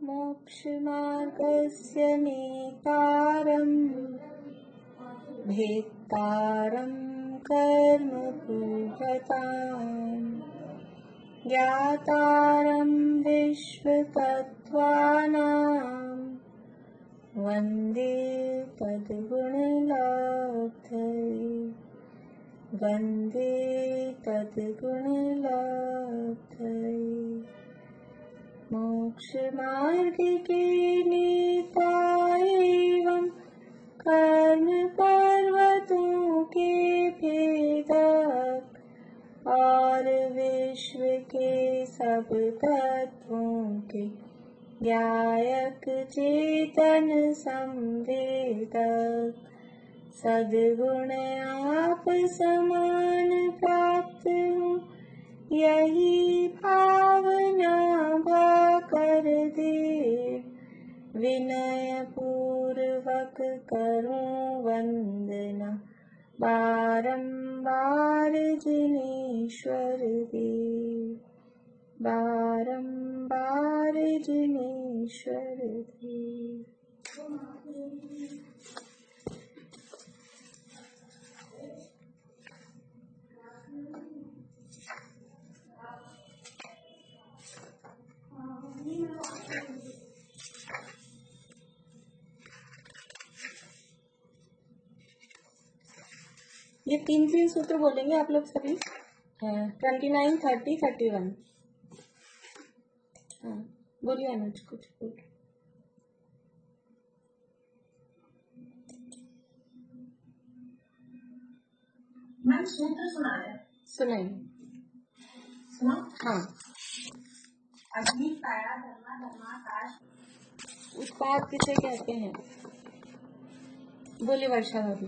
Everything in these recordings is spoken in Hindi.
मोक्षमार्गस्य नेतारम् भेत्तारं कर्म पूजताम् ज्ञातारं विश्वतत्त्वानां वन्दे तद्गुणलब्धये वन्दे तद्गुणलब्धये। मोक्षमार्ग के नेता एवं कर्म पर्वतों के भेदक और विश्व के सब तत्वों के ज्ञायक चेतन संवेदक सद्गुण आप समान प्राप्त हो यही भावना भा कर दे विनय पूर्वक करूं वंदना बारंबार जिनेश्वर देव बारंबार जिनेश्वर देव। ये तीन सूत्र बोलेंगे आप लोग सभी 29, 30, 31। हाँ बोलिए अनुज कुछ बोल। मैम सूत्र सुना है सुनाइए। सुनो। हाँ अग्नि काया धर्मा धर्माकाश उत्पाद किसे कहते हैं? बोलिए वर्षा भाभी।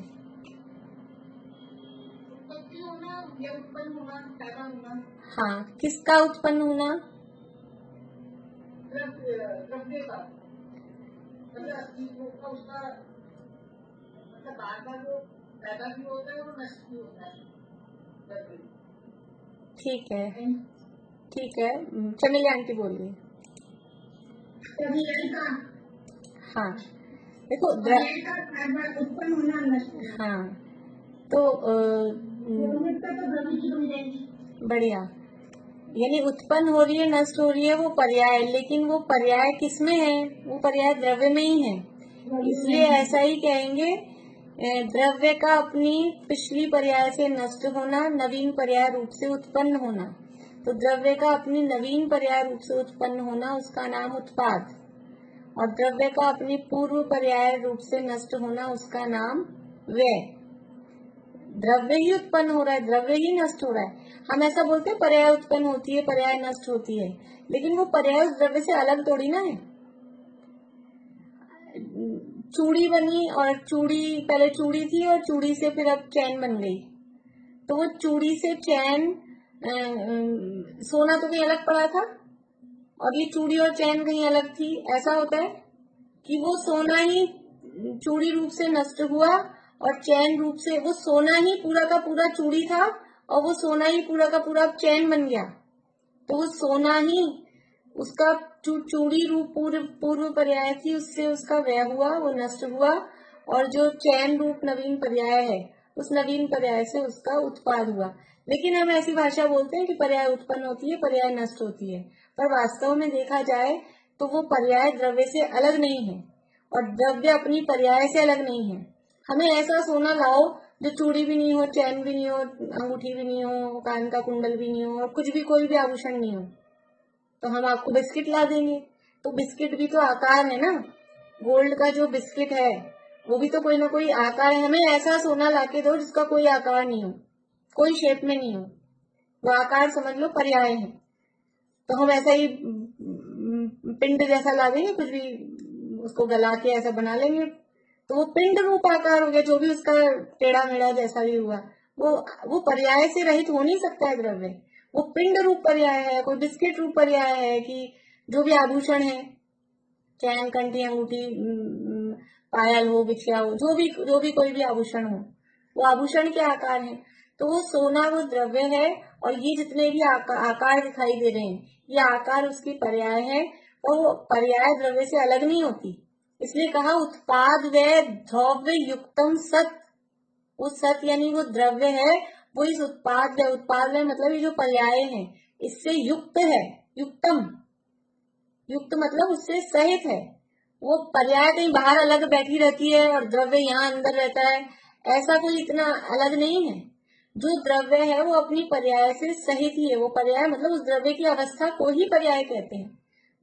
उत्पत्ति होना या उत्पन्न होना पैदा होना। हाँ किसका उत्पन्न होना? द्रव्य का मतलब उसका मतलब बार बार वो पैदा भी होता है और नष्ट भी होता है। ठीक है चमेली आंटी बोलिए। हाँ देखो उत्पन्न होना नष्ट होना। हाँ तो बढ़िया यानी उत्पन्न हो रही है नष्ट हो रही है वो पर्याय, लेकिन वो पर्याय किसमें है? वो पर्याय द्रव्य में ही है। इसलिए ऐसा ही कहेंगे द्रव्य का अपनी पिछली पर्याय से नष्ट होना, नवीन पर्याय रूप से उत्पन्न होना। तो द्रव्य का अपनी नवीन पर्याय रूप से उत्पन्न होना उसका नाम उत्पाद, और द्रव्य का अपनी पूर्व पर्याय रूप से नष्ट होना उसका नाम व्यय। द्रव्य ही उत्पन्न हो रहा है, द्रव्य ही नष्ट हो रहा है। हम ऐसा बोलते हैं पर्याय उत्पन्न होती है, पर्याय नष्ट होती है, लेकिन वो पर्याय उस द्रव्य से अलग थोड़ी ना है। चूड़ी बनी और चूड़ी पहले चूड़ी थी और चूड़ी से फिर अब चैन बन गई, तो वो चूड़ी से चैन सोना तो कहीं अलग पड़ा था और ये चूड़ी और चैन कहीं अलग थी। ऐसा होता है कि वो सोना ही चूड़ी रूप से नष्ट हुआ और चैन रूप से, वो सोना ही पूरा का पूरा चूड़ी था और वो सोना ही पूरा का पूरा चैन बन गया। तो वो सोना ही उसका चूड़ी रूप पूर्व पर्याय थी, उससे उसका व्यय हुआ, वो नष्ट हुआ, और जो चैन रूप नवीन पर्याय है उस नवीन पर्याय से उसका उत्पाद हुआ। लेकिन हम ऐसी भाषा बोलते हैं कि पर्याय उत्पन्न होती है, पर्याय नष्ट होती है, पर वास्तव में देखा जाए तो वो पर्याय द्रव्य से अलग नहीं है और द्रव्य अपनी पर्याय से अलग नहीं है। हमें ऐसा सोना लाओ जो चूड़ी भी नहीं हो, चैन भी नहीं हो, अंगूठी भी नहीं हो, कान का कुंडल भी नहीं हो और कुछ भी कोई भी आभूषण नहीं हो, तो हम आपको बिस्किट ला देंगे। तो बिस्किट भी तो आकार है ना, गोल्ड का जो बिस्किट है वो भी तो कोई ना कोई आकार है। हमें ऐसा सोना लाके दो जिसका कोई आकार नहीं हो, कोई शेप में नहीं हो, वो आकार समझ लो पर्याय है। तो हम ऐसा ही पिंड जैसा ला देंगे, कुछ भी उसको गला के ऐसा बना लेंगे, तो वो पिंड रूप आकार हो गया। जो भी उसका टेढ़ा मेढ़ा जैसा भी हुआ वो पर्याय से रहित हो नहीं सकता है द्रव्य, वो पिंड रूप पर्याय है, कोई बिस्किट रूप पर्याय है। कि जो भी आभूषण है, चैन, कंठी, अंगूठी, पायल हो, बिछिया हो, जो भी कोई भी आभूषण हो, वो आभूषण के आकार है। तो वो सोना वो द्रव्य है और ये जितने भी आकार दिखाई दे रहे हैं ये आकार उसकी पर्याय है। और वो पर्याय द्रव्य से अलग नहीं होती। इसलिए कहा उत्पाद व द्रव्य युक्तम सत। वो सत यानी वो द्रव्य है, वो इस उत्पाद व मतलब ये जो पर्याय है इससे युक्त है। युक्तम, युक्त मतलब उससे सहित है। वो पर्याय कहीं बाहर अलग बैठी रहती है और द्रव्य यहाँ अंदर रहता है, ऐसा कोई इतना अलग नहीं है। जो द्रव्य है वो अपनी पर्याय से सहित ही है। वो पर्याय मतलब उस द्रव्य की अवस्था को ही पर्याय कहते हैं।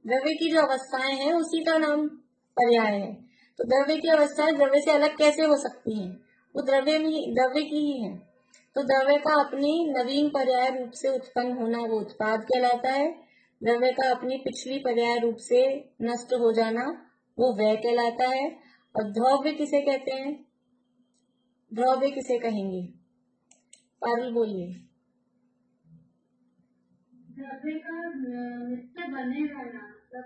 द्रव्य की जो अवस्थाएं हैं उसी का नाम पर्याय है। तो द्रव्य की अवस्थाएं द्रव्य से अलग कैसे हो सकती हैं? वो द्रव्य की ही है। तो द्रव्य का अपनी नवीन पर्याय रूप से उत्पन्न होना वो उत्पाद कहलाता है। द्रव्य का अपनी पिछली पर्याय रूप से नष्ट हो जाना वो व्यय कहलाता है। और द्रव्य किसे कहते हैं? द्रव्य किसे कहेंगे? पारुल बोलिए। द्रव्य का नित्य बने रहना, मतलब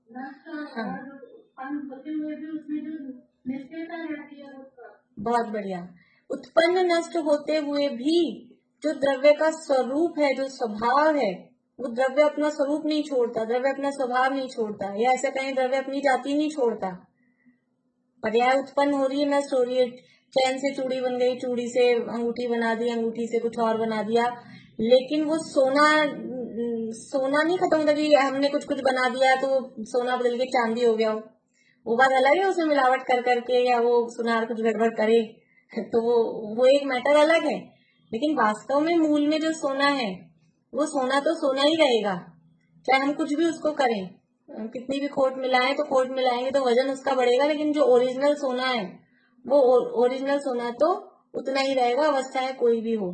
नष्ट हाँ, और उत्पन्न होते हुए भी उसमें जो नित्यता रहती है उसका। बहुत बढ़िया। उत्पन्न नष्ट होते हुए भी जो द्रव्य का स्वरूप है, जो स्वभाव है, वो द्रव्य अपना स्वरूप नहीं छोड़ता, द्रव्य अपना स्वभाव नहीं छोड़ता, या ऐसे कहें द्रव्य अपनी जाति नहीं छोड़ता। पर्याय उत्पन्न हो रही है, नष्ट हो रही है। चैन से चूड़ी बन गई, चूड़ी से अंगूठी बना दी, अंगूठी से कुछ और बना दिया, लेकिन वो सोना सोना नहीं खत्म होता कि हमने कुछ कुछ बना दिया तो सोना बदल के चांदी हो गया हो। वो बात अलग है, उसमें मिलावट कर करके या वो सुनार कुछ गड़बड़ करे तो वो एक मैटर अलग है। लेकिन वास्तव में मूल में जो सोना है वो सोना तो सोना ही रहेगा, चाहे हम कुछ भी उसको करें। कितनी भी खोट मिलाएं तो खोट मिलाएंगे तो वजन उसका बढ़ेगा, लेकिन जो ओरिजिनल सोना है वो ओरिजिनल सोना तो उतना ही रहेगा, अवस्थाएं कोई भी हो।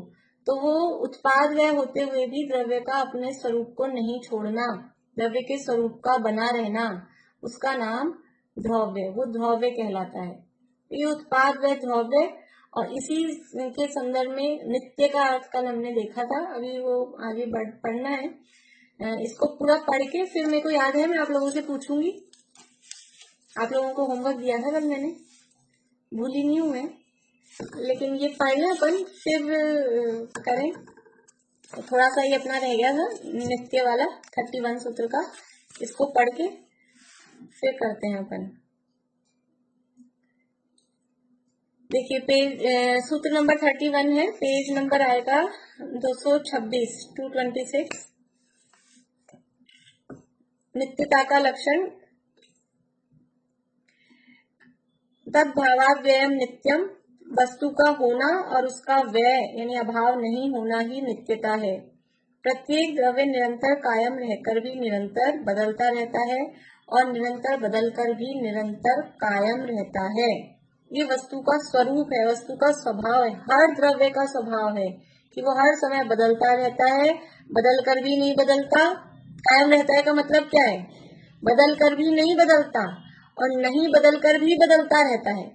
तो वो उत्पाद व्यय होते हुए भी द्रव्य का अपने स्वरूप को नहीं छोड़ना, द्रव्य के स्वरूप का बना रहना, उसका नाम द्रव्य, वो द्रव्य कहलाता है। ये उत्पाद व द्रव्य। और इसी के संदर्भ में नित्य का अर्थ कल हमने देखा था, अभी वो आगे पढ़ना है। इसको पूरा पढ़ के फिर मेरे को याद है मैं आप लोगों से पूछूंगी। आप लोगों को होमवर्क दिया था कल मैंने, भूली नहीं हूं मैं, लेकिन ये पढ़ लें अपन फिर करें। थोड़ा सा ये अपना रह गया था नित्य वाला 31 सूत्र का, इसको पढ़ के फिर करते हैं अपन। देखिए पेज सूत्र नंबर 31 है, पेज नंबर आएगा 226, 226। नित्यता का लक्षण। तद्भावाव्ययम नित्यम, वस्तु का होना और उसका व्यय यानी अभाव नहीं होना ही नित्यता है। प्रत्येक द्रव्य निरंतर कायम रहकर भी निरंतर बदलता रहता है और निरंतर बदलकर भी निरंतर कायम रहता है। ये वस्तु का स्वरूप है, वस्तु का स्वभाव है। हर द्रव्य का स्वभाव है कि वो हर समय बदलता रहता है, बदलकर भी नहीं बदलता। कायम रहता है का मतलब क्या है? बदलकर भी नहीं बदलता और नहीं बदलकर भी बदलता रहता है।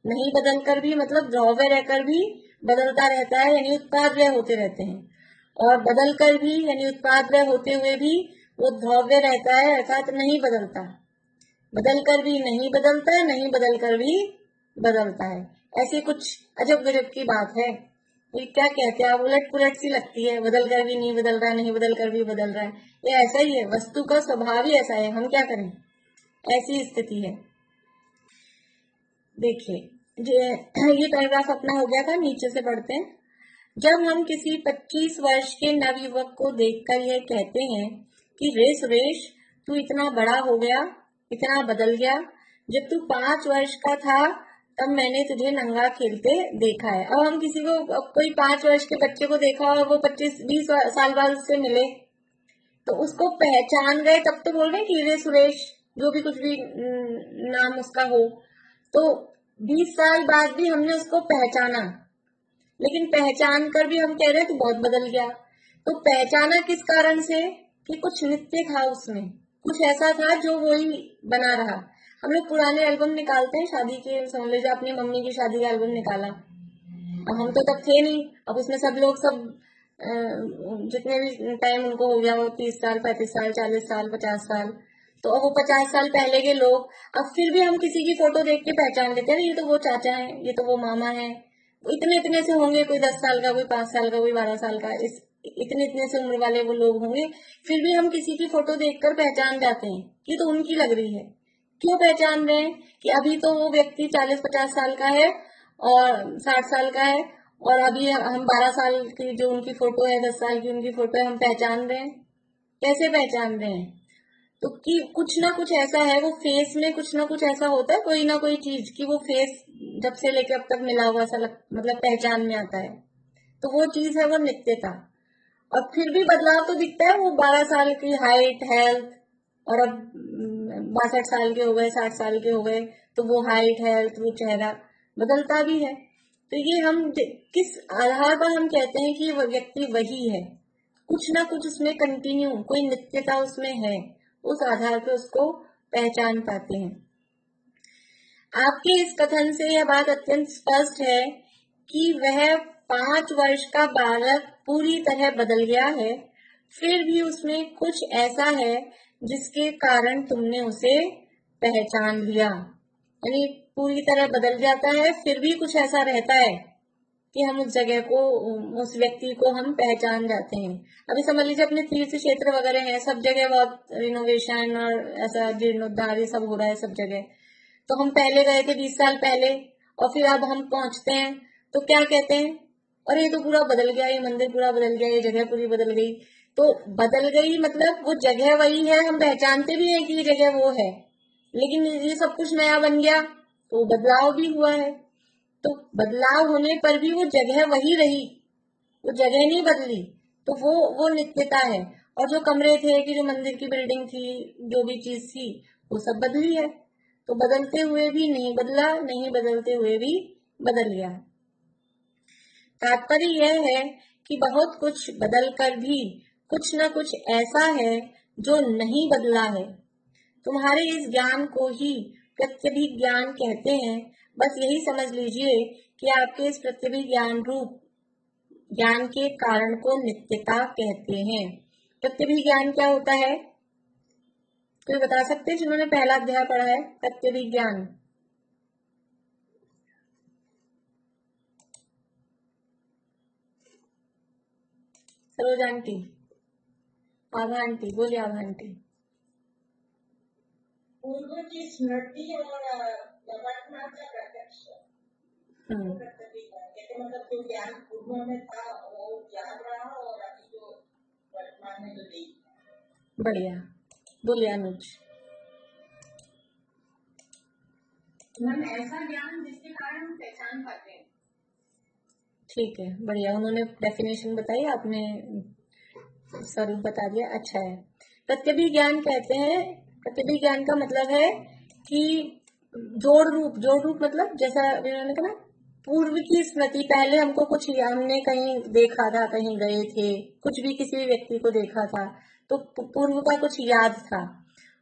नहीं बदलकर भी मतलब द्रव्य रहकर भी बदलता रहता है, यानी उत्पाद व्यय होते रहते हैं। और बदलकर भी यानी उत्पाद व्यय होते हुए भी वो द्रव्य रहता है, अर्थात नहीं बदलता। बदलकर भी नहीं बदलता, नहीं बदलकर भी बदलता है। ऐसी कुछ अजब गजब की बात है। ये क्या कहते हैं आप, उलट पुलट सी लगती है, बदल कर भी नहीं बदल रहा है, नहीं बदल कर भी बदल रहा है। ये ऐसा ही है, वस्तु का स्वभाव ही ऐसा है, हम क्या करें, ऐसी स्थिति है। देखिए ये पैराग्राफ अपना हो गया था, नीचे से पढ़ते हैं। जब हम किसी 25 वर्ष के नवयुवक को देखकर यह कहते हैं कि रे सुरेश तू इतना बड़ा हो गया, इतना बदल गया, जब तू 5 वर्ष का था तब मैंने तुझे नंगा खेलते देखा है। अब हम किसी को, कोई 5 वर्ष के बच्चे को देखा और वो 25-20 साल बाद उससे मिले तो उसको पहचान गए, तब तो बोल रहे कि रे सुरेश, जो भी कुछ भी नाम उसका हो। तो 20 साल बाद भी हमने उसको पहचाना, लेकिन पहचान कर भी हम कह रहे हैं तो बहुत बदल गया। तो पहचाना किस कारण से? कि कुछ नित्य था उसमें, कुछ ऐसा था जो वही बना रहा। हम लोग पुराने एल्बम निकालते हैं शादी के, समझ लीजिए अपनी मम्मी की शादी का एल्बम निकाला, अब हम तो तब थे नहीं, अब उसमें सब लोग सब जितने भी टाइम उनको हो गया, वो 30 साल 35 साल 40 साल 50 साल, तो अब वो 50 साल पहले के लोग, अब फिर भी हम किसी की फोटो देख के पहचान लेते हैं, ये तो वो चाचा है, ये तो वो मामा है। इतने इतने से होंगे, कोई 10 साल का, कोई 5 साल का, कोई 12 साल का, इतने इतने से उम्र वाले वो लोग होंगे, फिर भी हम किसी की फोटो देखकर पहचान जाते हैं कि तो उनकी लग रही है। क्यों पहचान रहे हैं? कि अभी तो वो व्यक्ति 40-50 साल का है और 60 साल का है, और अभी हम 12 साल की जो उनकी फोटो है, 10 साल की उनकी फोटो है, हम पहचान रहे हैं। कैसे पहचान रहे हैं? तो कि कुछ ना कुछ ऐसा है, वो फेस में कुछ ना कुछ ऐसा होता है, कोई ना कोई चीज कि वो फेस जब से लेके अब तक मिला हुआ ऐसा मतलब पहचान में आता है। तो वो चीज है वो नित्यता। और फिर भी बदलाव तो दिखता है, वो 12 साल की हाइट, हेल्थ, और अब 62 साल के हो गए, 60 साल के हो गए, तो वो हाइट, हेल्थ, वो चेहरा बदलता भी है। तो ये हम किस आधार पर हम कहते हैं कि वो व्यक्ति वही है? कुछ ना कुछ उसमें कंटिन्यू, कोई नित्यता उसमें है, उस आधार पर उसको पहचान पाते हैं। आपके इस कथन से यह बात अत्यंत स्पष्ट है कि वह 5 वर्ष का बालक पूरी तरह बदल गया है, फिर भी उसमें कुछ ऐसा है जिसके कारण तुमने उसे पहचान लिया। यानी पूरी तरह बदल जाता है, फिर भी कुछ ऐसा रहता है कि हम उस जगह को, उस व्यक्ति को हम पहचान जाते हैं। अभी समझ लीजिए अपने तीर्थ क्षेत्र वगैरह हैं, सब जगह बहुत रिनोवेशन और ऐसा जीर्णोद्धार ये सब हो रहा है सब जगह। तो हम पहले गए थे 20 साल पहले, और फिर अब हम पहुंचते हैं तो क्या कहते हैं? अरे ये तो पूरा बदल गया, ये मंदिर पूरा बदल गया, ये जगह पूरी बदल गई। तो बदल गई मतलब वो जगह वही है, हम पहचानते भी हैं कि ये जगह वो है, लेकिन ये सब कुछ नया बन गया, तो बदलाव भी हुआ है। तो बदलाव होने पर भी वो जगह वही रही, वो जगह नहीं बदली। तो वो नित्यता है। और जो कमरे थे, कि जो मंदिर की बिल्डिंग थी, जो भी चीज थी, वो सब बदली है। तो बदलते हुए भी नहीं बदला, नहीं बदलते हुए भी बदल गया। तात्पर्य यह है कि बहुत कुछ बदल कर भी कुछ न कुछ ऐसा है जो नहीं बदला है। तुम्हारे इस ज्ञान को ही प्रत्यभिज्ञान ज्ञान कहते हैं। बस यही समझ लीजिए कि आपके इस प्रत्यभिज्ञान ज्ञान रूप ज्ञान के कारण को नित्यता कहते हैं। प्रत्यभिज्ञान ज्ञान क्या होता है? कोई बता सकते हैं जिन्होंने पहला अध्याय पढ़ा है? प्रत्यभिज्ञान ज्ञान। सरोज आंटी, आभा आंटी, बोलिए आभा आंटी। पूर्व की स्मृति और वर्तमान का प्रत्यक्ष कहते मतलब जो ज्ञान पूर्व में था वो ज्ञान रहा, और अभी जो वर्तमान में जो देख। बढ़िया, बोलिए अनुज। मन ऐसा ज्ञान जिसके कारण हम पहचान पाते हैं। ठीक है, बढ़िया, उन्होंने डेफिनेशन बताई, आपने स्वरूप बता दिया, अच्छा है। प्रत्यभिज्ञान ज्ञान कहते हैं, प्रत्यभिज्ञान ज्ञान का मतलब है कि जोड़ रूप मतलब जैसा उन्होंने कहा, पूर्व की स्मृति, पहले हमको कुछ, हमने कहीं देखा था, कहीं गए थे, कुछ भी किसी व्यक्ति को देखा था, तो पूर्व का कुछ याद था।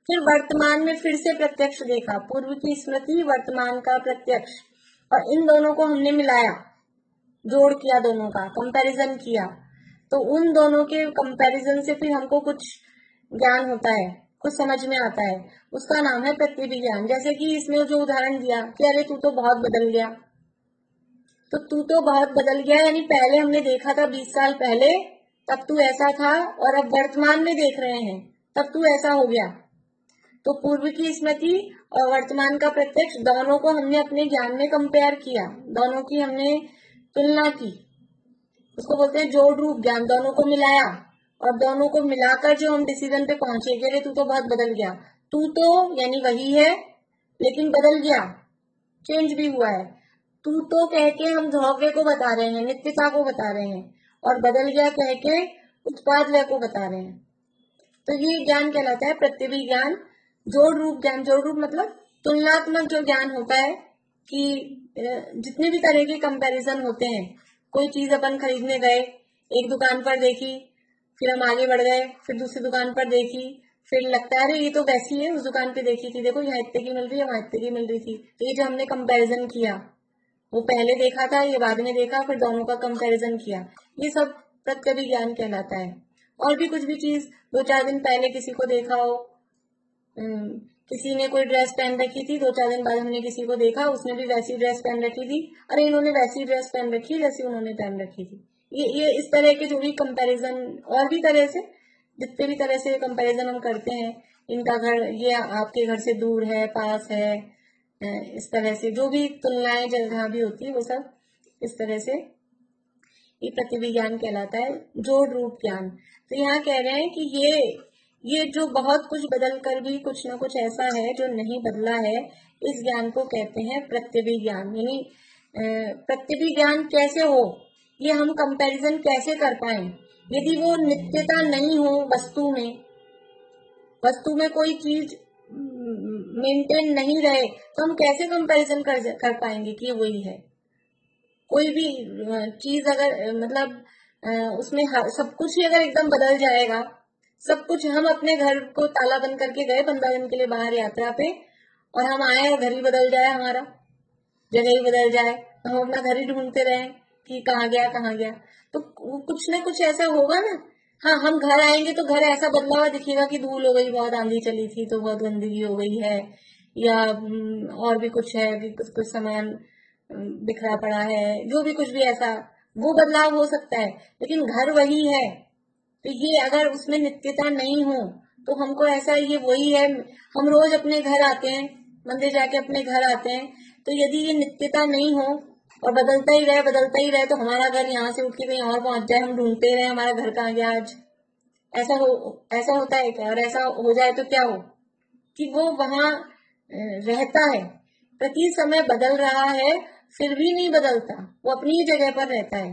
फिर वर्तमान में फिर से प्रत्यक्ष देखा, पूर्व की स्मृति, वर्तमान का प्रत्यक्ष, और इन दोनों को हमने मिलाया, जोड़ किया, दोनों का कंपैरिजन किया। तो उन दोनों के कंपैरिजन से फिर हमको कुछ ज्ञान होता है, कुछ समझ में आता है, उसका नाम है प्रत्यभिज्ञान। जैसे कि इसमें जो उदाहरण दिया कि अरे तू तो बहुत बदल गया, तो तू तो बहुत बदल गया यानी पहले हमने देखा था 20 साल पहले, तब तू ऐसा था, और अब वर्तमान में देख रहे हैं तब तू ऐसा हो गया। तो पूर्व की स्मृति और वर्तमान का प्रत्यक्ष, दोनों को हमने अपने ज्ञान में कंपेयर किया, दोनों की हमने तुलना की, उसको बोलते हैं जोड़ रूप ज्ञान। दोनों को मिलाया, और दोनों को मिलाकर जो हम डिसीजन पे पहुंचे कि अरे तू तो बहुत बदल गया। तू तो यानी वही है, लेकिन बदल गया, चेंज भी हुआ है। तू तो कह के हम ध्रुव्य को बता रहे हैं, नित्यता को बता रहे हैं, और बदल गया कह के उत्पादव्य को बता रहे हैं। तो ये ज्ञान कहलाता है प्रत्यभिज्ञान। जोड़ रूप ज्ञान, जोड़ रूप मतलब तुलनात्मक जो ज्ञान होता है, कि जितने भी तरह के कंपैरिजन होते हैं, कोई चीज अपन खरीदने गए, एक दुकान पर देखी, फिर हम आगे बढ़ गए, फिर दूसरी दुकान पर देखी, फिर लगता है अरे ये तो वैसी है, उस दुकान पे देखी थी, देखो यहाँ इतने की मिल रही है, वहां इतने की मिल रही थी। तो ये जो हमने कंपैरिजन किया, वो पहले देखा था, ये बाद में देखा, फिर दोनों का कंपैरिजन किया, ये सब प्रत्यभिज्ञान कहलाता है। और भी कुछ भी चीज 2-4 दिन पहले किसी को देखा हो, किसी ने कोई ड्रेस पहन रखी थी, 2-4 दिन बाद हमने किसी को देखा, उसने भी वैसी ड्रेस पहन रखी थी, अरे इन्होंने वैसी ड्रेस पहन रखी जैसी उन्होंने पहन रखी थी। ये इस तरह के जो भी कंपैरिजन, और भी तरह से जितने भी तरह से कंपैरिजन हम करते हैं, इनका घर ये आपके घर से दूर है, पास है, इस तरह से जो भी तुलनाएं जहाँ भी होती है वो सब इस तरह से ये प्रतिविज्ञान कहलाता है, जोड़ रूप ज्ञान। तो यहाँ कह रहे हैं कि ये जो बहुत कुछ बदल कर भी कुछ ना कुछ ऐसा है जो नहीं बदला है, इस ज्ञान को कहते हैं प्रतिविज्ञान। यानी प्रतिविज्ञान कैसे हो, ये हम कंपैरिजन कैसे कर पाए, यदि वो नित्यता नहीं हो वस्तु में कोई चीज मेंटेन नहीं रहे, तो हम कैसे कंपैरिजन कर पाएंगे कि ये वही है। कोई भी चीज अगर मतलब उसमें सब कुछ ही अगर एकदम बदल जाएगा, सब कुछ, हम अपने घर को ताला बंद करके गए 15 दिन के लिए बाहर यात्रा पे, और हम आए और घर ही बदल जाए, हमारा जगह ही बदल जाए, तो हम अपना घर ही ढूंढते रहे कि कहाँ गया, तो कुछ ना कुछ ऐसा होगा ना। हाँ, हम घर आएंगे तो घर ऐसा बदला हुआ दिखेगा कि धूल हो गई, बहुत आंधी चली थी तो बहुत गंदगी हो गई है, या और भी कुछ है कि कुछ कुछ सामान बिखरा पड़ा है, जो भी कुछ भी ऐसा वो बदलाव हो सकता है, लेकिन घर वही है। तो ये अगर उसमें नित्यता नहीं हो तो हमको ऐसा ये वही है, हम रोज अपने घर आते हैं, मंदिर जाके अपने घर आते हैं, तो यदि ये नित्यता नहीं हो और बदलता ही रहे तो हमारा घर यहाँ से उठ के कहीं और पहुंच जाए, हम ढूंढते रहे हमारा घर कहाँ गया आज, ऐसा होता है क्या? और ऐसा हो जाए तो क्या हो कि वो वहां रहता है, प्रति समय बदल रहा है, फिर भी नहीं बदलता, वो अपनी ही जगह पर रहता है।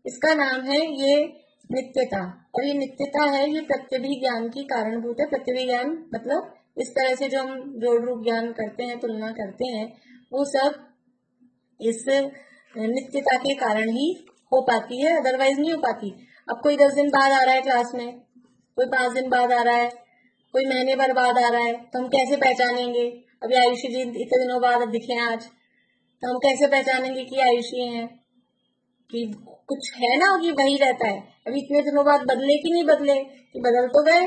इसका नाम है ये नित्यता। और ये नित्यता है, ये प्रत्यभिज्ञान की कारणभूत है। प्रत्यभिज्ञान मतलब इस तरह से जो हम जोड़ रूप ज्ञान करते हैं, तुलना करते हैं, वो सब इस नित्यता के कारण ही हो पाती है, अदरवाइज नहीं हो पाती। अब कोई 10 दिन बाद आ रहा है क्लास में, कोई 5 दिन बाद आ रहा है, कोई महीने भर बाद आ रहा है, तो हम कैसे पहचानेंगे? अभी आयुषी जी इतने दिनों बाद अब दिखे आज, तो हम कैसे पहचानेंगे कि आयुषी हैं, कि कुछ है ना कि वही रहता है। अभी इतने दिनों बाद बदले कि नहीं बदले, कि बदल तो गए,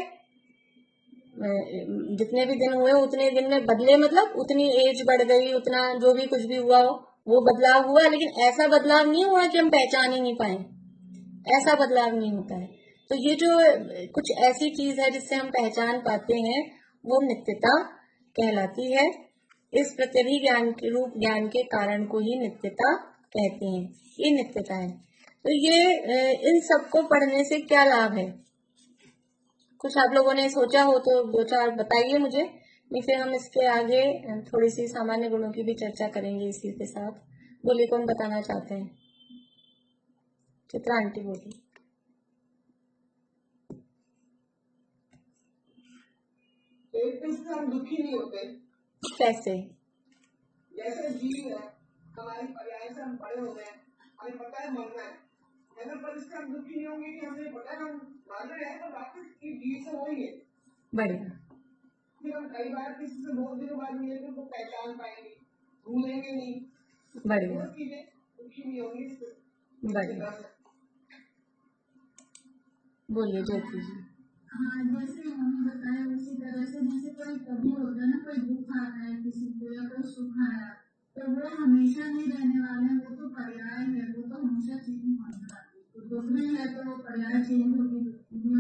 जितने भी दिन हुए उतने दिन में बदले, मतलब उतनी एज बढ़ गई, उतना जो भी कुछ भी हुआ हो वो बदलाव हुआ, लेकिन ऐसा बदलाव नहीं हुआ कि हम पहचान ही नहीं पाए, ऐसा बदलाव नहीं होता है। तो ये जो कुछ ऐसी चीज है जिससे हम पहचान पाते हैं, वो नित्यता कहलाती है। इस प्रत्यभि ज्ञान के रूप ज्ञान के कारण को ही नित्यता कहते हैं, ये नित्यता है। तो ये इन सबको पढ़ने से क्या लाभ है, कुछ आप लोगों ने सोचा हो तो दो चार बताइए मुझे, नहीं फिर हम इसके आगे थोड़ी सी सामान्य गुणों की भी चर्चा करेंगे इसी के साथ। बोलिए, कौन बताना चाहते हैं? चित्रा आंटी बोलिए। एक दिन से हम दुखी नहीं होते, कैसे? जैसे जीव है, हमारी पर्याय से हम बड़े हो गए, हमें पता है मरना है, अगर पर इससे हम दुखी नहीं होंगे कि हमें पता है हम मर रहे हैं, तो वापस की जीव से वही है। बढ़िया। फिर हम कई बार किसी से बहुत दिनों बाद मिलेंगे तो पहचान पाएंगे, भूलेंगे नहीं, बढ़िया। वो चीजें दुखी नहीं होंगी इससे। बढ़िया। बोलिए ज्योति जी। हाँ, जैसे हमने बताया उसी तरह से, जैसे कोई कभी होता है ना, कोई दुख आ रहा है किसी को या कोई सुख आ रहा है, तो वो हमेशा नहीं रहने वाला है, वो तो पर्याय है, वो तो हमेशा चेंज होगा। तो दुख में है तो वो पर्याय चेंज होगी,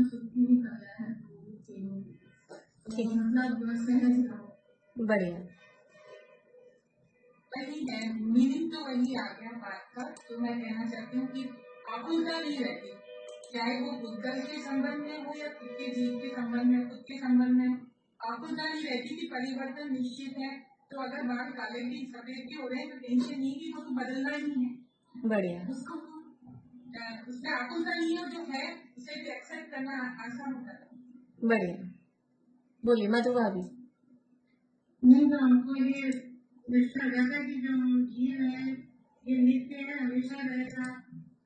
सुख की भी पर्याय है वो भी चेंज होगी, तो मतलब सहज रहो। बढ़िया। वही है, मीनिंग तो वही आ गया बात का। तो मैं कहना चाहती हूँ कि आकुलता नहीं रहती, चाहे वो बुद्धल के संबंध में हो या खुद के जीव के संबंध में, खुद के संबंध में आकुलता नहीं रहती कि परिवर्तन निश्चित है। तो अगर बाल काले भी सफेद भी हो रहे हैं तो टेंशन नहीं कि वो तो बदलना ही है। बढ़िया। उसको उससे आकुलता नहीं है, जो है उसे भी एक्सेप्ट करना आसान होता है। बढ़िया। बोलिए मधु भाभी। नहीं, तो हमको ये निश्चय रहता है कि जो जीव है ये नित्य है, हमेशा रहेगा,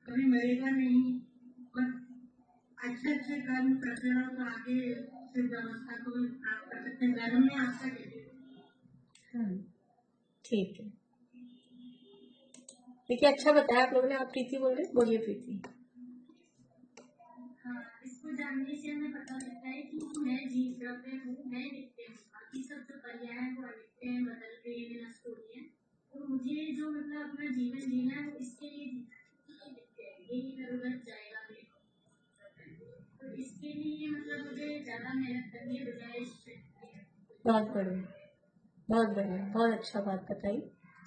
कभी मरेगा नहीं, और अच्छे कर्म करते रहो तो आगे सिद्ध अवस्था को प्राप्त कर सकते हैं, धर्म में आ सके। ठीक है, देखिए अच्छा बताया आप लोगों ने। आप प्रीति बोल रहे, बोलिए प्रीति। हाँ, इसको जानने से हमें पता लगता है कि मैं जीव द्रव्य हूँ, मैं नित्य हूँ, बाकी सब जो पर्याय है वो अनित्य है, बदलते हैं, विनष्ट होती है। तो मुझे जो मतलब अपना जीवन जीना है वो इसके लिए जीना है, ये नित्य है, यही मैं मुझे ज्यादा मेहनत करनी है बजाय बहुत बढ़िया, बहुत बढ़िया, बहुत अच्छा बात बताई।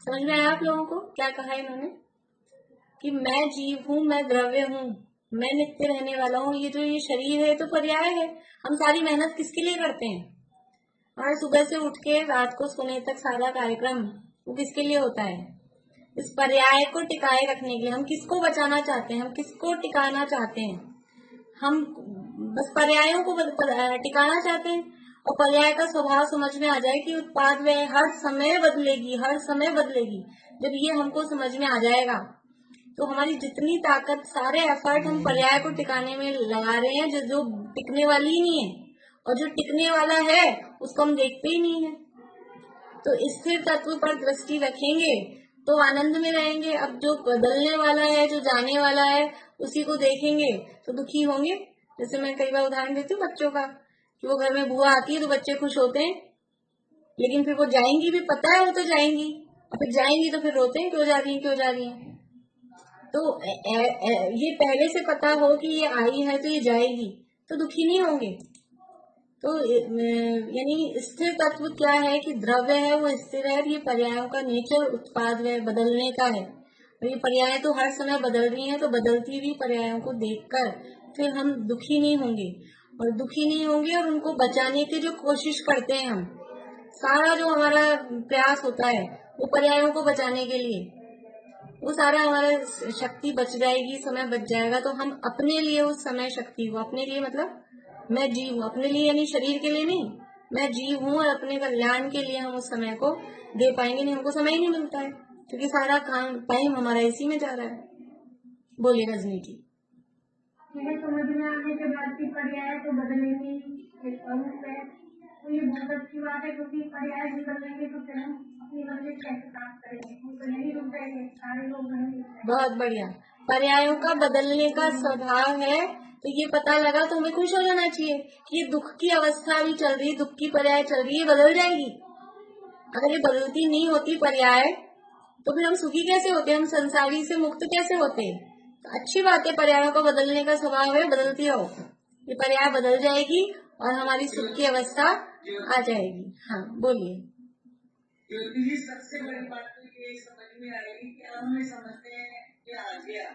समझ में आया आप लोगों को क्या कहा इन्होंने कि मैं जीव हूँ, मैं द्रव्य हूँ, मैं नित्य रहने वाला हूँ। ये जो ये शरीर है तो पर्याय है। हम सारी मेहनत किसके लिए करते हैं? और सुबह से उठ के रात को सोने तक सारा कार्यक्रम वो किसके लिए होता है? इस पर्याय को टिकाए रखने के लिए। हम किसको बचाना चाहते हैं? हम किसको टिकाना चाहते हैं? हम बस पर्यायों को टिकाना चाहते हैं। और पर्याय का स्वभाव समझ में आ जाए कि उत्पाद व्यय हर समय बदलेगी, हर समय बदलेगी। जब ये हमको समझ में आ जाएगा तो हमारी जितनी ताकत, सारे एफर्ट हम पर्याय को टिकाने में लगा रहे हैं, जो टिकने वाली ही नहीं है, और जो टिकने वाला है उसको हम देखते ही नहीं है। तो स्थिर तत्व पर दृष्टि रखेंगे तो आनंद में रहेंगे। अब जो बदलने वाला है, जो जाने वाला है, उसी को देखेंगे तो दुखी होंगे। जैसे मैं कई बार उदाहरण देती हूँ बच्चों का कि वो घर में बुआ आती है तो बच्चे खुश होते हैं, लेकिन फिर वो जाएंगी भी, पता है वो तो जाएंगी, और फिर जाएंगी तो फिर रोते हैं, क्यों जा रही है, क्यों जा रही है। तो ये पहले से पता हो कि ये आई है तो ये जाएगी, तो दुखी नहीं होंगे। तो यानी स्थिर तत्व क्या है कि द्रव्य है वो स्थिर है। ये पर्यायों का नेचर उत्पाद है, बदलने का है। और ये पर्याय तो हर समय बदल रही हैं, तो बदलती हुई पर्यायों को देखकर फिर हम दुखी नहीं होंगे, और दुखी नहीं होंगे और उनको बचाने की जो कोशिश करते हैं हम, सारा जो हमारा प्रयास होता है वो पर्यायों को बचाने के लिए, वो सारा हमारा शक्ति बच जाएगी, समय बच जाएगा। तो हम अपने लिए उस समय शक्ति को, अपने लिए मतलब मैं जीव हूँ, अपने लिए यानी शरीर के लिए नहीं, मैं जीव हूँ और अपने कल्याण के लिए हम उस समय को दे पाएंगे। नहीं, हमको समय ही नहीं मिलता है क्योंकि सारा काम टाइम हमारा इसी में जा रहा है। बोलिए रजनी जी। मुझे समझ में आने के बाद की पर्याय तो बदलेंगे ही, एक प्रमुख है। तो ये बहुत अच्छी बात है क्योंकि पर्याय बदलेंगे तो फिर हम अपनी मंजिल कैसे प्राप्त करेंगे? हम तो यही रुक जाएंगे, सारे लोग नहीं। बहुत बढ़िया। पर्यायों का बदलने का स्वभाव है, तो ये पता लगा तो हमें खुश हो जाना चाहिए कि ये दुख की अवस्था भी चल रही है, दुख की पर्याय चल रही है, बदल जाएगी। अगर ये बदलती नहीं होती पर्याय तो फिर हम सुखी कैसे होते, हम संसारी से मुक्त कैसे होते। तो अच्छी बात है, पर्यायों का बदलने का स्वभाव है, बदलती रहो। ये पर्याय बदल जाएगी और हमारी सुख की अवस्था आ जाएगी। हाँ बोलिए। ज्योति जी, सबसे बड़ी बात तो ये समझ में आएगी कि अब हमें समझते हैं कि आ गया।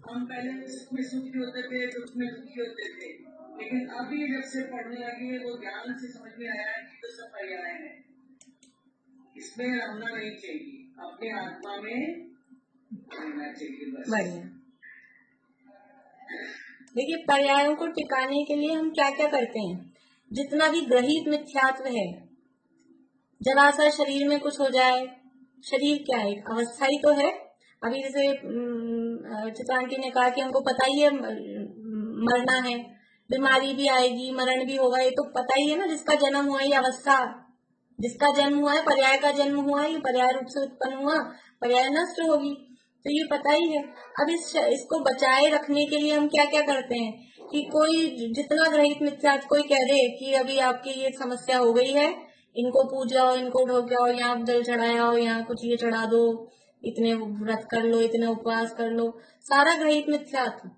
हम पहले सुख में सुखी होते थे, दुख में दुखी होते थे, लेकिन अभी जब से पढ़ने लगे वो ज्ञान से समझ में आया कि तो सब पर्याय है, इसमें रहना नहीं चाहिए, अपने आत्मा में रहना चाहिए बस। बढ़िया। देखिए, पर्यायों को टिकाने के लिए हम क्या क्या करते हैं। जितना भी ग्रहित मिथ्यात्व है, जरा सा शरीर में कुछ हो जाए, शरीर क्या है, अवस्था ही तो है। अभी जैसे चित्रांकी ने कहा कि हमको पता ही है मरना है, बीमारी भी आएगी, मरण भी होगा, ये तो पता ही है ना। जिसका जन्म हुआ, ये अवस्था, जिसका जन्म हुआ है, पर्याय का जन्म हुआ है, ये पर्याय रूप से उत्पन्न हुआ, पर्याय नष्ट होगी, तो ये पता ही है। अब इसको बचाए रखने के लिए हम क्या क्या करते हैं कि कोई जितना ग्रहित मिथ्या कोई कह दे कि अभी आपकी ये समस्या हो गई है, इनको पूजाओ, इनको ढोक्याओ, यहाँ जल चढ़ाओ, यहाँ कुछ ये चढ़ा दो, इतने व्रत कर लो, इतने उपवास कर लो, सारा ग्रहित मिथ्यात्व।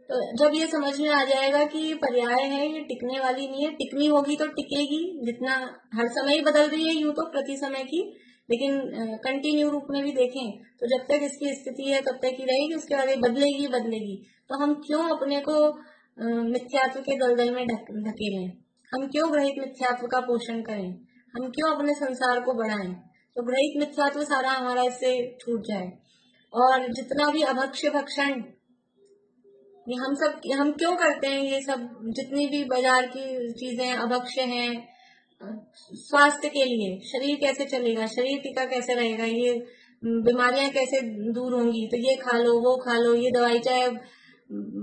तो जब ये समझ में आ जाएगा कि ये पर्याय है, ये टिकने वाली नहीं है, टिकनी होगी तो टिकेगी, जितना हर समय ही बदल रही है यूं तो प्रति समय की, लेकिन कंटिन्यू रूप में भी देखें तो जब तक इसकी स्थिति है तब तक ही रहेगी, उसके बाद ये बदलेगी बदलेगी। तो हम क्यों अपने को मिथ्यात्व के दलदल में ढकेलें, हम क्यों ग्रहित मिथ्यात्व का पोषण करें, हम क्यों अपने संसार को बढ़ाएं। तो ग्रहित मिथ्यात्व सारा हमारा इससे छूट जाए। और जितना भी अभक्ष्य भक्षण, ये हम क्यों करते हैं, ये सब जितनी भी बाजार की चीजें अभक्ष्य हैं, स्वास्थ्य के लिए, शरीर कैसे चलेगा, शरीर टिका कैसे रहेगा, ये बीमारियां कैसे दूर होंगी, तो ये खा लो, वो खा लो, ये दवाई, चाहे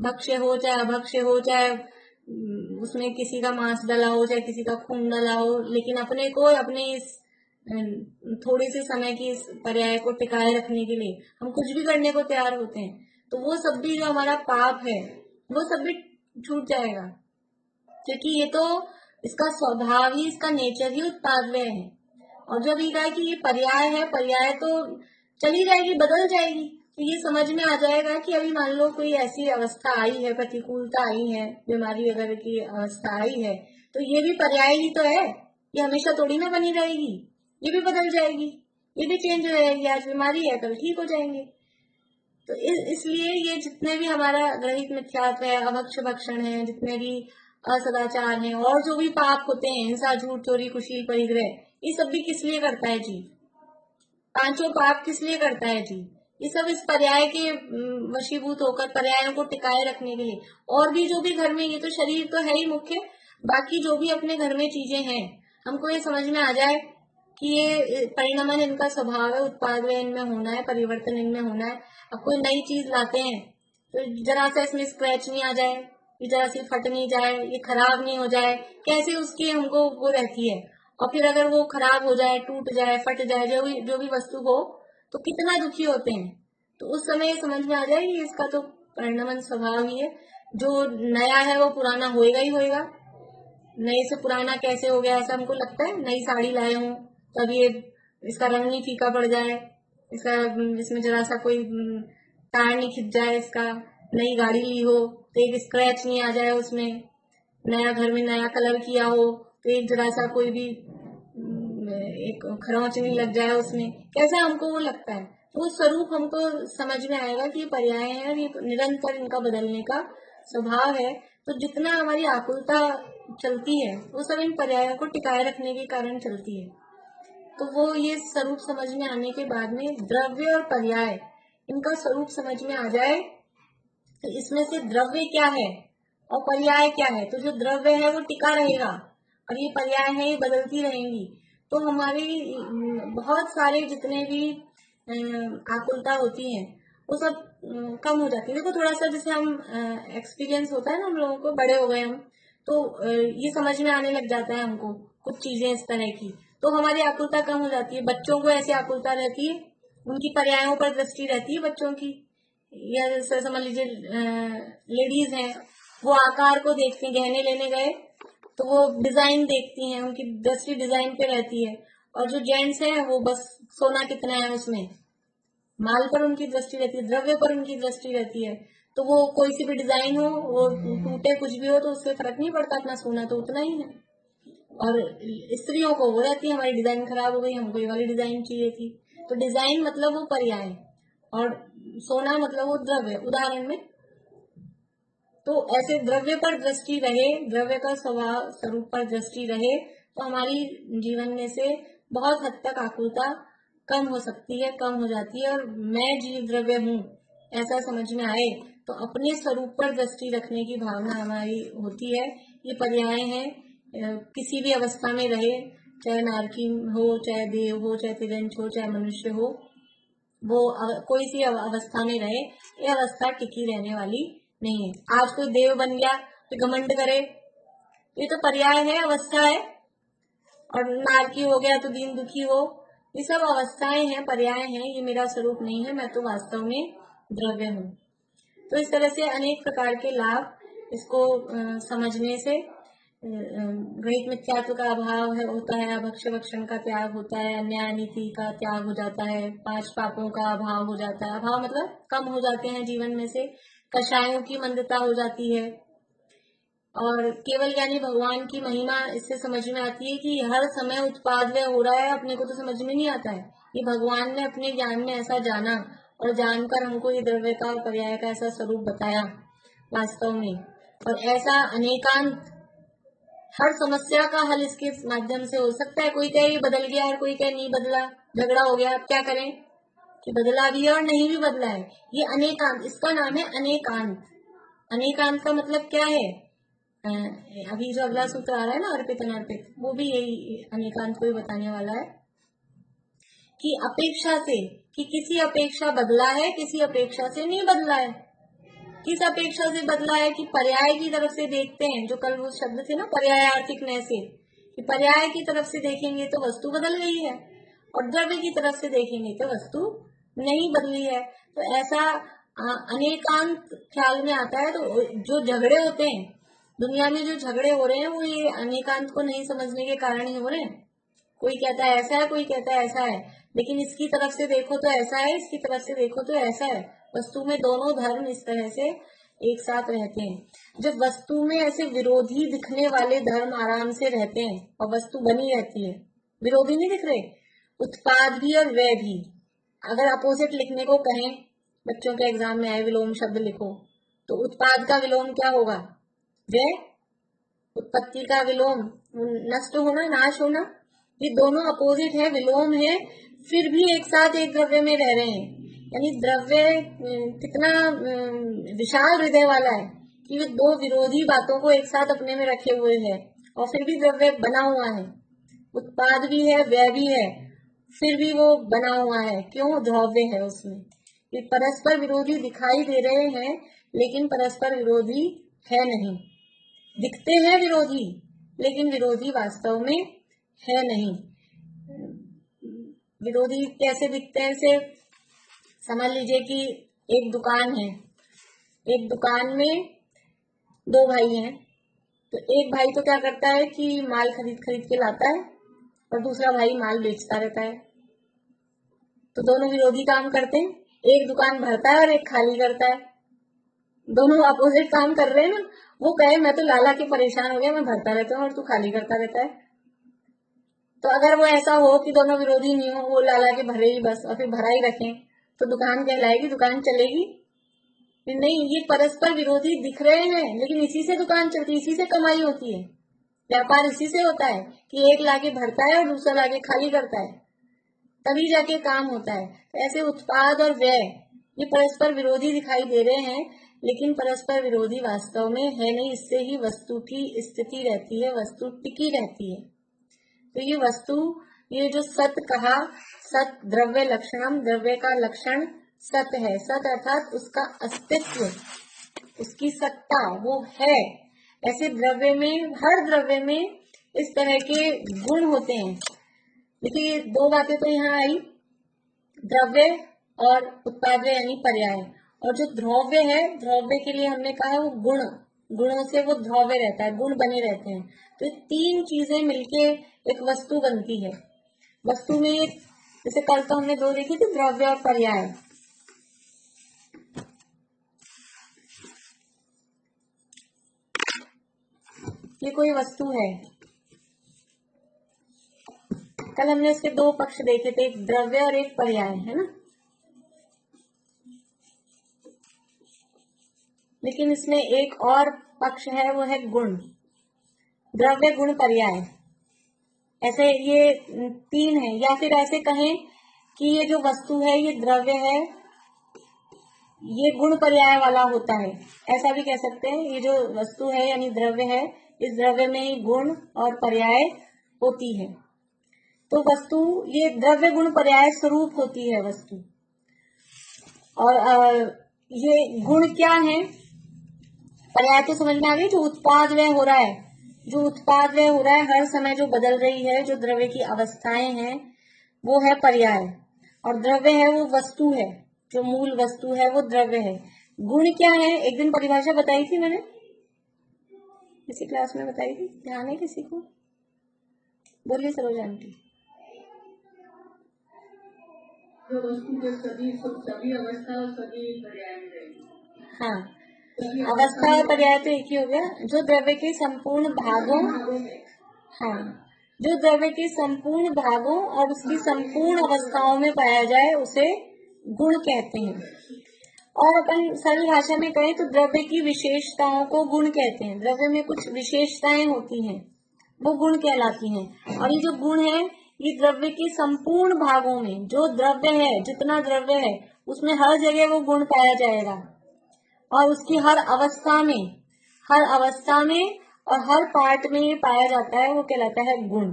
भक्ष्य हो चाहे अभक्ष्य हो, चाहे उसमें किसी का मांस डला हो चाहे किसी का खून डला हो, लेकिन अपने को अपने इस थोड़े से समय की इस पर्याय को टिकाए रखने के लिए हम कुछ भी करने को तैयार होते हैं। तो वो सब भी जो हमारा पाप है वो सब भी छूट जाएगा, क्योंकि ये तो इसका स्वभाव ही, इसका नेचर ही उत्पादव्य है। और जब ये कहा कि ये पर्याय है, पर्याय तो चली जाएगी, बदल जाएगी, तो ये समझ में आ जाएगा कि अभी मान लो कोई ऐसी अवस्था आई है, प्रतिकूलता आई है, बीमारी वगैरह की अवस्था आई है, तो ये भी पर्याय ही तो है। ये हमेशा थोड़ी ना बनी रहेगी, ये भी बदल जाएगी, ये भी चेंज हो जाएगी। आज बीमारी है, कल ठीक हो जाएंगे। तो इसलिए ये जितने भी हमारा ग्रहित मिथ्यात्व है, अभक्ष भक्षण है, जितने भी असदाचार हैं और जो भी पाप होते हैं, हिंसा, झूठ, चोरी, कुशील, परिग्रह, ये सब भी किस लिए करता है जी? पांचों पाप किस लिए करता है जी? ये सब इस पर्याय के वशीभूत होकर पर्यायों को टिकाए रखने के लिए। और भी जो भी घर में, ये तो शरीर तो है ही मुख्य, बाकी जो भी अपने घर में चीजें हैं, हमको ये समझ में आ जाए कि ये परिणमन इनका स्वभाव है, उत्पाद इनमें होना है, परिवर्तन इनमें होना है। अब कोई नई चीज लाते हैं तो जरा सा इसमें स्क्रैच नहीं आ जाए, ये जरा सी फट नहीं जाए, ये खराब नहीं हो जाए, कैसे उसकी हमको वो रहती है। और फिर अगर वो खराब हो जाए, टूट जाए, फट जाए, जो भी वस्तु हो, तो कितना दुखी होते हैं। तो उस समय ये समझ में आ जाए कि इसका तो परिणमन स्वभाव ही है। जो नया है वो पुराना होएगा ही होएगा। नए से पुराना कैसे हो गया ऐसा हमको लगता है? नई साड़ी लाए हूं तब ये इसका रंग नहीं फीका पड़ जाए, इसमें जरा सा कोई तार नहीं खिंच जाए, इसका नई गाड़ी ली हो तो एक स्क्रैच नहीं आ जाए उसमें, नया घर में नया कलर किया हो तो एक जरा सा कोई भी एक खरोंच नहीं लग जाए उसमें, कैसा हमको वो लगता है। वो स्वरूप हमको समझ में आएगा कि ये पर्याय है, ये निरंतर इनका बदलने का स्वभाव है। तो जितना हमारी आकुलता चलती है वो सब इन पर्यायों को टिकाए रखने के कारण चलती है। तो वो ये स्वरूप समझ में आने के बाद में द्रव्य और पर्याय इनका स्वरूप समझ में आ जाए तो इसमें से द्रव्य क्या है और पर्याय क्या है। तो जो द्रव्य है वो टिका रहेगा और ये पर्याय है ये बदलती रहेंगी। तो हमारी बहुत सारे जितने भी आकुलता होती है वो सब कम हो जाती है। देखो थोड़ा सा जैसे हम एक्सपीरियंस होता है ना हम लोगों को, बड़े हो गए हम तो ये समझ में आने लग जाता है हमको कुछ चीजें इस तरह की, तो हमारी आकुलता कम हो जाती है। बच्चों को ऐसी आकुलता रहती है, उनकी पर्यायों पर दृष्टि रहती है बच्चों की। या जैसे समझ लीजिए लेडीज हैं, वो आकार को देखती हैं, गहने लेने गए तो वो डिजाइन देखती हैं, उनकी दृष्टि डिजाइन पे रहती है। और जो जेंट्स हैं वो बस सोना कितना है उसमें, माल पर उनकी दृष्टि रहती है, द्रव्य पर उनकी दृष्टि रहती है। तो वो कोई सी भी डिजाइन हो, वो टूटे कुछ भी हो तो उससे फर्क नहीं पड़ता, अपना सोना तो उतना ही है। और स्त्रियों को वो रहती है हमारी डिजाइन खराब हो गई, हमको ये वाली डिजाइन चाहिए थी। तो डिजाइन मतलब वो पर्याय और सोना मतलब वो द्रव्य उदाहरण में। तो ऐसे द्रव्य पर दृष्टि रहे, द्रव्य का स्वभाव स्वरूप पर दृष्टि रहे तो हमारी जीवन में से बहुत हद तक आकुलता कम हो सकती है, कम हो जाती है। और मैं जीव द्रव्य हूँ ऐसा समझ में आए तो अपने स्वरूप पर दृष्टि रखने की भावना हमारी होती है। ये पर्याय है, किसी भी अवस्था में रहे, चाहे नारकी हो, चाहे देव हो, चाहे तिरंच हो, चाहे मनुष्य हो, वो कोई सी अवस्था में रहे, ये अवस्था टिकी रहने वाली नहीं है। आज कोई देव बन गया तो घमंड करे, ये तो पर्याय है, अवस्था है। और नारकी हो गया तो दीन दुखी हो, ये सब अवस्थाएं हैं, पर्याय हैं, ये मेरा स्वरूप नहीं है, मैं तो वास्तव में द्रव्य हूँ। तो इस तरह से अनेक प्रकार के लाभ इसको समझने से ग्रहित मिथ्यात्व का अभाव है होता है, अभक्ष भक्षण का त्याग होता है, अन्याय नीति का त्याग हो जाता है, 5 पापों का अभाव हो जाता है। अभाव मतलब कम हो जाते हैं जीवन में से, कषायों की मंदता हो जाती है। और केवल यानी भगवान की महिमा इससे समझ में आती है कि हर समय उत्पाद हो रहा है, अपने को तो समझ में नहीं आता है। ये भगवान ने अपने ज्ञान में ऐसा जाना और जानकर हमको ये द्रव्य का और पर्याय का ऐसा स्वरूप बताया वास्तव में। और ऐसा अनेकांत हर समस्या का हल इसके माध्यम से हो सकता है। कोई कहे ये बदल गया और कोई कहे नहीं बदला, झगड़ा हो गया, अब क्या करें कि बदला भी है और नहीं भी बदला है। ये अनेकांत, इसका नाम है अनेकांत। अनेकांत का मतलब क्या है? अभी जो अगला सूत्र आ रहा है ना अर्पित अनर्पित, वो भी यही अनेकांत को ही बताने वाला है कि अपेक्षा से, कि किसी अपेक्षा बदला है, किसी अपेक्षा से नहीं बदला है। किस अपेक्षा से बदला है कि पर्याय की तरफ से देखते हैं, जो कल वो शब्द थे ना पर्याय आर्थिक नय से, कि पर्याय की तरफ से देखेंगे तो वस्तु बदल गई है और द्रव्य की तरफ से देखेंगे तो वस्तु नहीं बदली है। तो ऐसा अनेकांत ख्याल में आता है। तो जो झगड़े होते हैं दुनिया में, जो झगड़े हो रहे हैं वो ये अनेकांत को नहीं समझने के कारण ही हो रहे हैं। कोई कहता है ऐसा है, कोई कहता है ऐसा है, लेकिन इसकी तरफ से देखो तो ऐसा है, इसकी तरफ से देखो तो ऐसा है। वस्तु में दोनों धर्म इस तरह से एक साथ रहते हैं। जब वस्तु में ऐसे विरोधी दिखने वाले धर्म आराम से रहते हैं और वस्तु बनी रहती है, विरोधी नहीं दिख रहे, उत्पाद भी और व्यय भी। अगर अपोजिट लिखने को कहें, बच्चों के एग्जाम में आए विलोम शब्द लिखो, तो उत्पाद का विलोम क्या होगा? व्यय। उत्पत्ति का विलोम नष्ट होना, नाश होना। ये दोनों अपोजिट है, विलोम है, फिर भी एक साथ एक द्रव्य में रह रहे हैं। यानी द्रव्य कितना विशाल हृदय वाला है कि वे दो विरोधी बातों को एक साथ अपने में रखे हुए है और फिर भी द्रव्य बना हुआ है। उत्पाद भी है, व्यय भी है, फिर भी वो बना हुआ है। क्यों? द्रव्य है उसमें। ये परस्पर विरोधी दिखाई दे रहे हैं लेकिन परस्पर विरोधी है नहीं। दिखते हैं विरोधी लेकिन विरोधी वास्तव में है नहीं। विरोधी कैसे दिखते हैं? से समझ लीजिए कि एक दुकान है, एक दुकान में दो भाई हैं, तो एक भाई तो क्या करता है कि माल खरीद खरीद के लाता है और दूसरा भाई माल बेचता रहता है। तो दोनों विरोधी काम करते हैं, एक दुकान भरता है और एक खाली करता है। दोनों अपोजिट काम कर रहे हैं ना। वो कहे मैं तो लाला के परेशान हो गया, मैं भरता रहता हूँ और तू खाली करता रहता है। तो अगर वो ऐसा हो कि दोनों विरोधी नहीं हो, वो लाला के भरे ही बस और फिर भरा ही रखें, तो दुकान कहलाएगी? दुकान चलेगी नहीं। ये परस्पर विरोधी दिख रहे हैं लेकिन इसी से दुकान चलती है, इसी से कमाई होती है। व्यापार इसी से होता है कि एक लाके भरता है और दूसरा लाके खाली करता है, तभी जाके काम होता है। तो ऐसे उत्पाद और व्यय ये परस्पर विरोधी दिखाई दे रहे हैं लेकिन परस्पर विरोधी वास्तव में है नहीं। इससे ही वस्तु की स्थिति रहती है, वस्तु टिकी रहती है। तो ये वस्तु, ये जो सत कहा, सत द्रव्य लक्षणम, द्रव्य का लक्षण सत है। सत अर्थात उसका अस्तित्व, उसकी सत्ता, वो है। ऐसे द्रव्य में, हर द्रव्य में इस तरह के गुण होते हैं। देखिए दो बातें तो यहाँ आई, द्रव्य और उत्पाद यानी पर्याय। और जो द्रव्य है, द्रव्य के लिए हमने कहा वो गुण, गुणों से वो द्रव्य रहता है, गुण बने रहते हैं। तो तीन चीजें मिलके एक वस्तु बनती है। वस्तु में जैसे कल तो हमने दो देखी थी, द्रव्य और पर्याय। ये कोई वस्तु है, कल हमने इसके दो पक्ष देखे थे, एक द्रव्य और एक पर्याय, है ना। लेकिन इसमें एक और पक्ष है, वो है गुण। द्रव्य, गुण, पर्याय, ऐसे ये तीन है। या फिर ऐसे कहें कि ये जो वस्तु है ये द्रव्य है, ये गुण पर्याय वाला होता है, ऐसा भी कह सकते हैं। ये जो वस्तु है यानी द्रव्य है, इस द्रव्य में गुण और पर्याय होती है। तो वस्तु ये द्रव्य गुण पर्याय स्वरूप होती है वस्तु। और ये गुण क्या है? पर्याय तो समझ में आ गई, जो उत्पाद व्यय हो रहा है, जो उत्पाद व्यय हो रहा है हर समय, जो बदल रही है, जो द्रव्य की अवस्थाएं हैं, वो है पर्याय। और द्रव्य है वो वस्तु है, जो मूल वस्तु है वो द्रव्य है। गुण क्या है? एक दिन परिभाषा बताई थी मैंने, किसी क्लास में बताई थी, ध्यान है किसी को? बोलिए सरोजा आंटी। जो वस्तु के सभी अवस्था और सभी पर्याय में रहेगी। हाँ, अवस्था और पर्याय तो एक ही हो गया। जो द्रव्य के संपूर्ण भागों, हाँ, जो द्रव्य के संपूर्ण भागों और उसकी संपूर्ण अवस्थाओं में पाया जाए उसे गुण कहते हैं। और अपन सरल भाषा में कहें तो द्रव्य की विशेषताओं को गुण कहते हैं। द्रव्य में कुछ विशेषताएं होती हैं, वो गुण कहलाती हैं। और ये जो गुण है ये द्रव्य के संपूर्ण भागों में, जो द्रव्य है, जितना द्रव्य है उसमें हर जगह वो गुण पाया जाएगा। और उसकी हर अवस्था में, हर अवस्था में और हर पार्ट में ये पाया जाता है, वो कहलाता है गुण।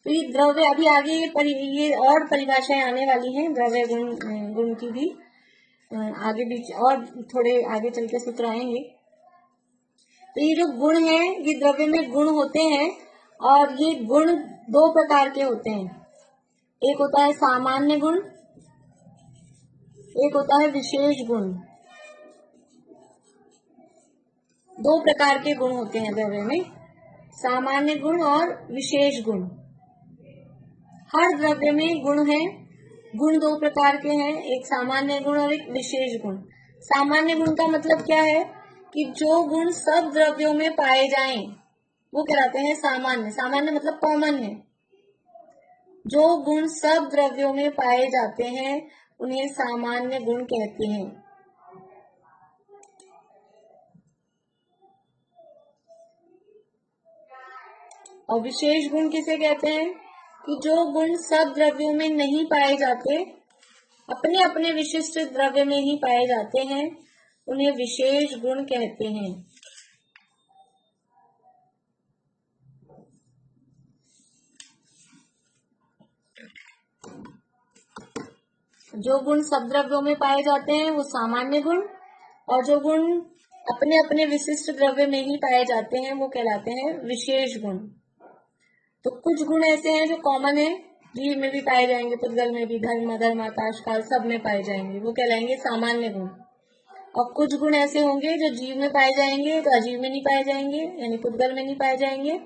तो ये द्रव्य, अभी आगे ये और परिभाषाएं आने वाली हैं द्रव्य गुण की भी, आगे भी और थोड़े आगे चल के सूत्र आएंगे। तो ये जो गुण है ये द्रव्य में गुण होते हैं और ये गुण दो प्रकार के होते हैं। एक होता है सामान्य गुण, एक होता है विशेष गुण। दो प्रकार के गुण होते हैं द्रव्य में, सामान्य गुण और विशेष गुण। हर द्रव्य में गुण है। गुण दो प्रकार के हैं, एक सामान्य गुण और एक विशेष गुण। सामान्य गुण का मतलब क्या है कि जो गुण सब द्रव्यों में पाए जाएं वो कहलाते हैं सामान्य। सामान्य मतलब कॉमन है। जो गुण सब द्रव्यों में पाए जाते हैं उन्हें सामान्य गुण कहते हैं। और विशेष गुण किसे कहते हैं कि जो गुण सब द्रव्यों में नहीं पाए जाते, अपने अपने विशिष्ट द्रव्य में ही पाए जाते हैं, उन्हें विशेष गुण कहते हैं। जो गुण सब द्रव्यों में पाए जाते हैं वो सामान्य गुण, और जो गुण अपने अपने विशिष्ट द्रव्य में ही पाए जाते हैं वो कहलाते हैं विशेष गुण। तो कुछ गुण ऐसे हैं जो कॉमन है, जीव में भी पाए जाएंगे, पुद्गल में भी, धर्म अधर्म आकाश काल सब में पाए जाएंगे, वो कहलाएंगे सामान्य गुण। और कुछ गुण ऐसे होंगे जो जीव में पाए जाएंगे तो अजीव में नहीं पाए जाएंगे, यानी पुद्गल में नहीं पाए जाएंगे।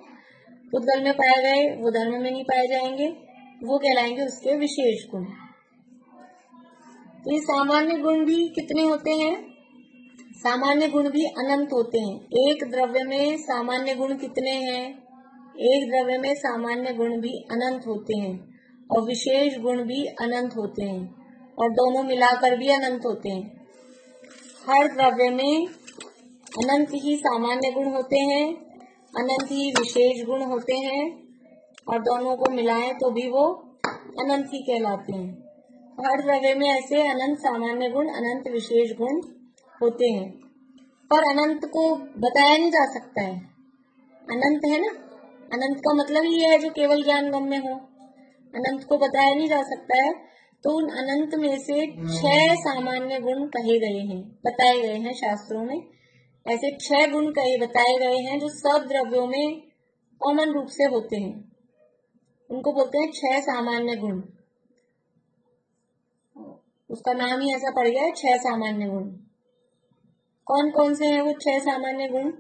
पुद्गल में पाए गए वो धर्म में नहीं पाए जाएंगे, वो कहलाएंगे उसके विशेष गुण। तो ये सामान्य गुण भी कितने होते हैं? सामान्य गुण भी अनंत होते हैं। एक द्रव्य में सामान्य गुण कितने हैं? एक द्रव्य में सामान्य गुण भी अनंत होते हैं और विशेष गुण भी अनंत होते हैं, और दोनों मिलाकर भी अनंत होते हैं। हर द्रव्य में अनंत ही सामान्य गुण होते हैं, अनंत ही विशेष गुण होते हैं, और दोनों को मिलाएं तो भी वो अनंत ही कहलाते हैं। हर द्रव्य में ऐसे अनंत सामान्य गुण, अनंत विशेष गुण होते हैं, पर अनंत को बताया नहीं जा सकता है। अनंत है ना, अनंत का मतलब ही है जो केवल ज्ञान गम्य हो। अनंत को बताया नहीं जा सकता है, तो उन अनंत में से 6 सामान्य गुण कहे गए हैं, बताए गए हैं शास्त्रों में। ऐसे 6 गुण कहे बताए गए हैं जो सब द्रव्यों में कॉमन रूप से होते हैं, उनको बोलते हैं 6 सामान्य गुण। उसका नाम ही ऐसा पड़ गया है, 6 सामान्य गुण। कौन कौन से हैं वो 6 सामान्य गुण?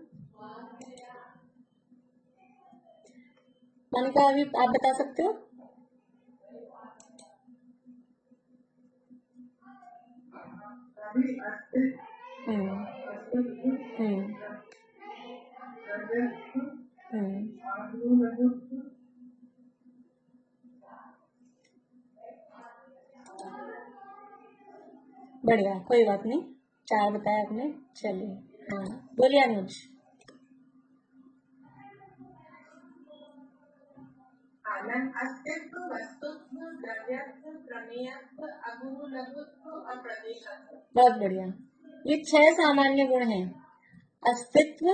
मोनिका अभी आप बता सकते हो? हम्म हम्म बढ़िया, कोई बात नहीं, 4 बताया आपने। चलिए, हाँ बोलिए अनुज। अस्तित्व, वस्तुत्व, द्रव्यत्व, प्रमेयत्व, अगुरु लघुत्व और प्रदेशत्व। बहुत बढ़िया, ये 6 सामान्य गुण हैं। अस्तित्व,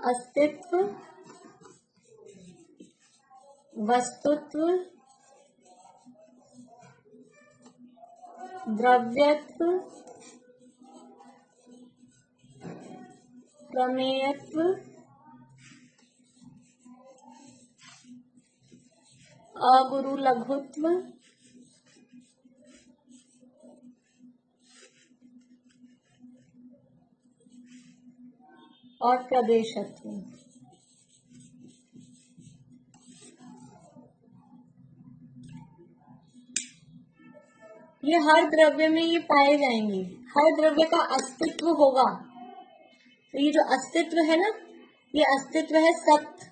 अस्तित्व, वस्तुत्व, द्रव्यत्व, प्रमेयत्व, अगुरु लघुत्व और प्रदेशत्व। ये हर द्रव्य में ये पाए जाएंगे, हर द्रव्य का अस्तित्व होगा। तो ये जो अस्तित्व है ना, ये अस्तित्व है सत्य।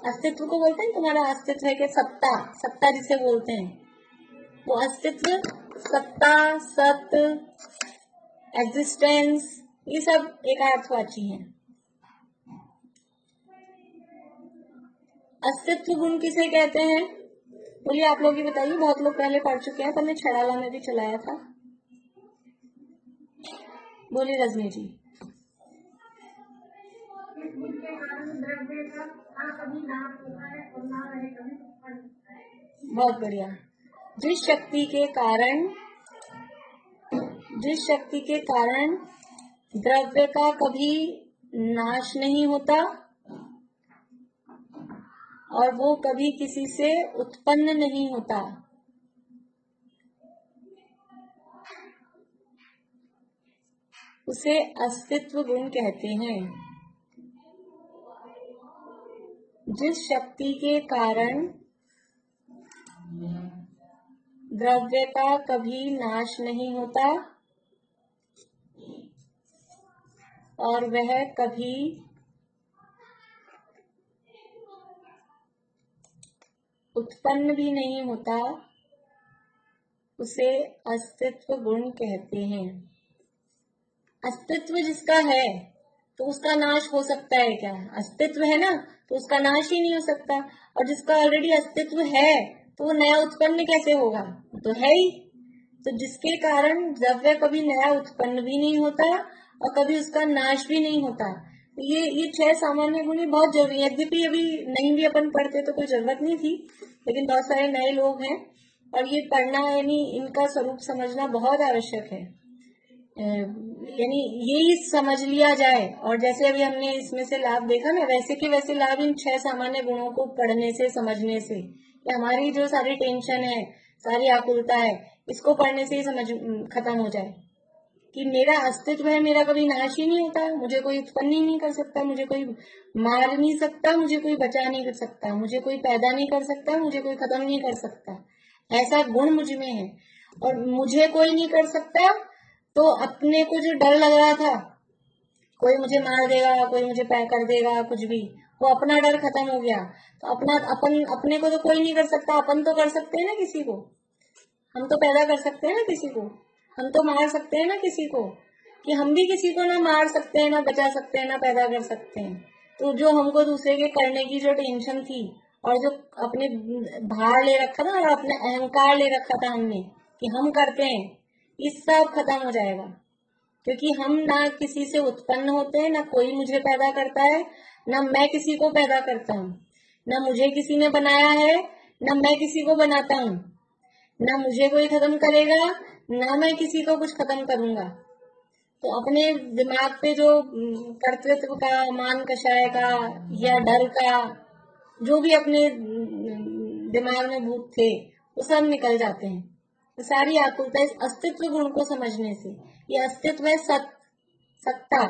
अस्तित्व को बोलते हैं, तुम्हारा अस्तित्व है कि सत्ता, सत्ता जिसे बोलते हैं, वो अस्तित्व, सत्ता, सत्य, एग्जिस्टेंस, ये सब एक अर्थवाची हैं। अस्तित्व गुण किसे कहते हैं? बोलिए, आप लोग ही बताइए, बहुत लोग पहले पढ़ चुके हैं, पर मैं छड़ाला में भी चलाया था। बोलिए रजनी जी। बहुत बढ़िया। जिस शक्ति के कारण द्रव्य का कभी नाश नहीं होता और वो कभी किसी से उत्पन्न नहीं होता, उसे अस्तित्व गुण कहते हैं। जिस शक्ति के कारण द्रव्य का कभी नाश नहीं होता और वह कभी उत्पन्न भी नहीं होता, उसे अस्तित्व गुण कहते हैं। अस्तित्व जिसका है तो उसका नाश हो सकता है क्या? अस्तित्व है ना, तो उसका नाश ही नहीं हो सकता। और जिसका ऑलरेडी अस्तित्व है तो वो नया उत्पन्न कैसे होगा? तो है ही। तो जिसके कारण द्रव्य कभी नया उत्पन्न भी नहीं होता और कभी उसका नाश भी नहीं होता। ये 6 सामान्य गुण ही बहुत जरूरी है। यद्यपि अभी नहीं भी अपन पढ़ते तो कोई जरूरत नहीं थी, लेकिन बहुत सारे नए लोग हैं और ये पढ़ना यानी इनका स्वरूप समझना बहुत आवश्यक है। यानी यही समझ लिया जाए और जैसे अभी हमने इसमें से लाभ देखा ना, वैसे के वैसे लाभ इन 6 सामान्य गुणों को पढ़ने से, समझने से, कि हमारी जो सारी टेंशन है, सारी आकुलता है, इसको पढ़ने से ही समझ खत्म हो जाए कि मेरा अस्तित्व है, मेरा कभी नाश ही नहीं होता, मुझे कोई उत्पन्न ही नहीं कर सकता, मुझे कोई मार नहीं सकता, मुझे कोई बचा नहीं कर सकता, मुझे कोई पैदा नहीं कर सकता, मुझे कोई खत्म नहीं कर सकता। ऐसा गुण मुझ में है। और मुझे कोई नहीं कर सकता, तो अपने को जो डर लग रहा था कोई मुझे मार देगा, कोई मुझे पैक कर देगा, कुछ भी, वो अपना डर खत्म हो गया। तो अपने को तो कोई नहीं कर सकता, अपन तो कर सकते हैं ना किसी को। हम तो पैदा कर सकते हैं ना किसी को, हम तो मार सकते हैं ना किसी को, कि हम भी किसी को ना मार सकते हैं, ना बचा सकते हैं, ना पैदा कर सकते हैं। तो जो हमको दूसरे के करने की जो टेंशन थी और जो अपने भार ले रखा था और अपने अहंकार ले रखा था हमने कि हम करते हैं, ये सब खत्म हो जाएगा। क्योंकि हम ना किसी से उत्पन्न होते हैं, ना कोई मुझे पैदा करता है, ना मैं किसी को पैदा करता हूँ, ना मुझे किसी ने बनाया है, ना मैं किसी को बनाता हूँ, ना मुझे कोई खत्म करेगा, ना मैं किसी को कुछ खत्म करूंगा। तो अपने दिमाग पे जो कर्तृत्व का, मान कषाय का या डर का, जो भी अपने दिमाग में भूत थे, वो सब निकल जाते हैं। तो सारी आकुलता इस अस्तित्व गुण को समझने से। ये अस्तित्व है सत्ता,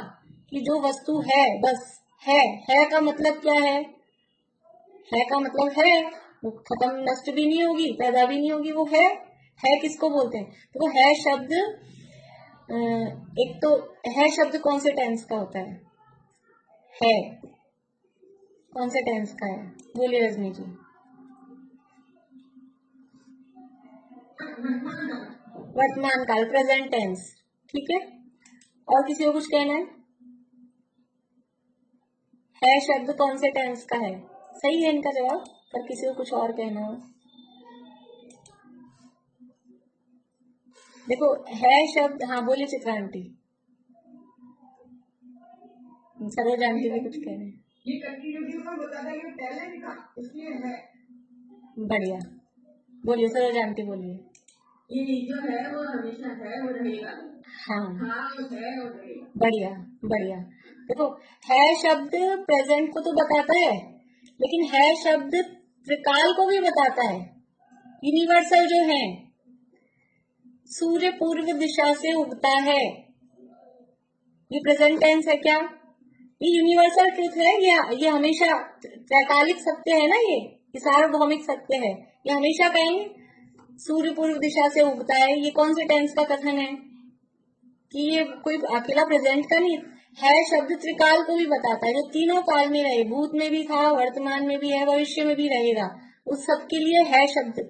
कि जो वस्तु है बस है का मतलब क्या है? है का मतलब है, वो खत्म नष्ट भी नहीं होगी, पैदा भी नहीं होगी, वो है किसको बोलते हैं? तो वो है शब्द, एक तो है शब्द कौन से टेंस का होता है कौन से टेंस का है? बोलिए रजनी जी। वर्तमान काल, प्रेजेंट टेंस। ठीक है, और किसी को कुछ कहना है शब्द कौन से टेंस का है? सही है इनका जवाब, पर किसी को कुछ और कहना हो? देखो है शब्द, हाँ बोलिए चित्रा आंटी। सरोज आंटी भी कुछ कह रहे हैं। ये कंटिन्यूटी में बताता है कि पहले भी था, इसलिए है। बढ़िया, बोलिए सरोज आंटी, बोलिए। ये जो है वो हमेशा है, वो रहेगा। हाँ, वो है, वो रहेगा। बढ़िया बढ़िया। देखो है शब्द प्रेजेंट को तो बताता है, लेकिन है शब्द त्रिकाल को भी बताता है। यूनिवर्सल जो है, सूर्य पूर्व दिशा से उगता है, ये प्रेजेंट टेंस है क्या? ये यूनिवर्सल ट्रुथ है, ये हमेशा त्रैकालिक सत्य है ना, ये सार्वभौमिक सत्य है। ये हमेशा कहेंगे सूर्य पूर्व दिशा से उगता है। ये कौन से टेंस का कथन है? कि ये कोई अकेला प्रेजेंट का नहीं है। शब्द त्रिकाल को भी बताता है, जो तीनों काल में रहे, भूत में भी था, वर्तमान में भी है, भविष्य में भी रहेगा, उस सबके लिए है शब्द।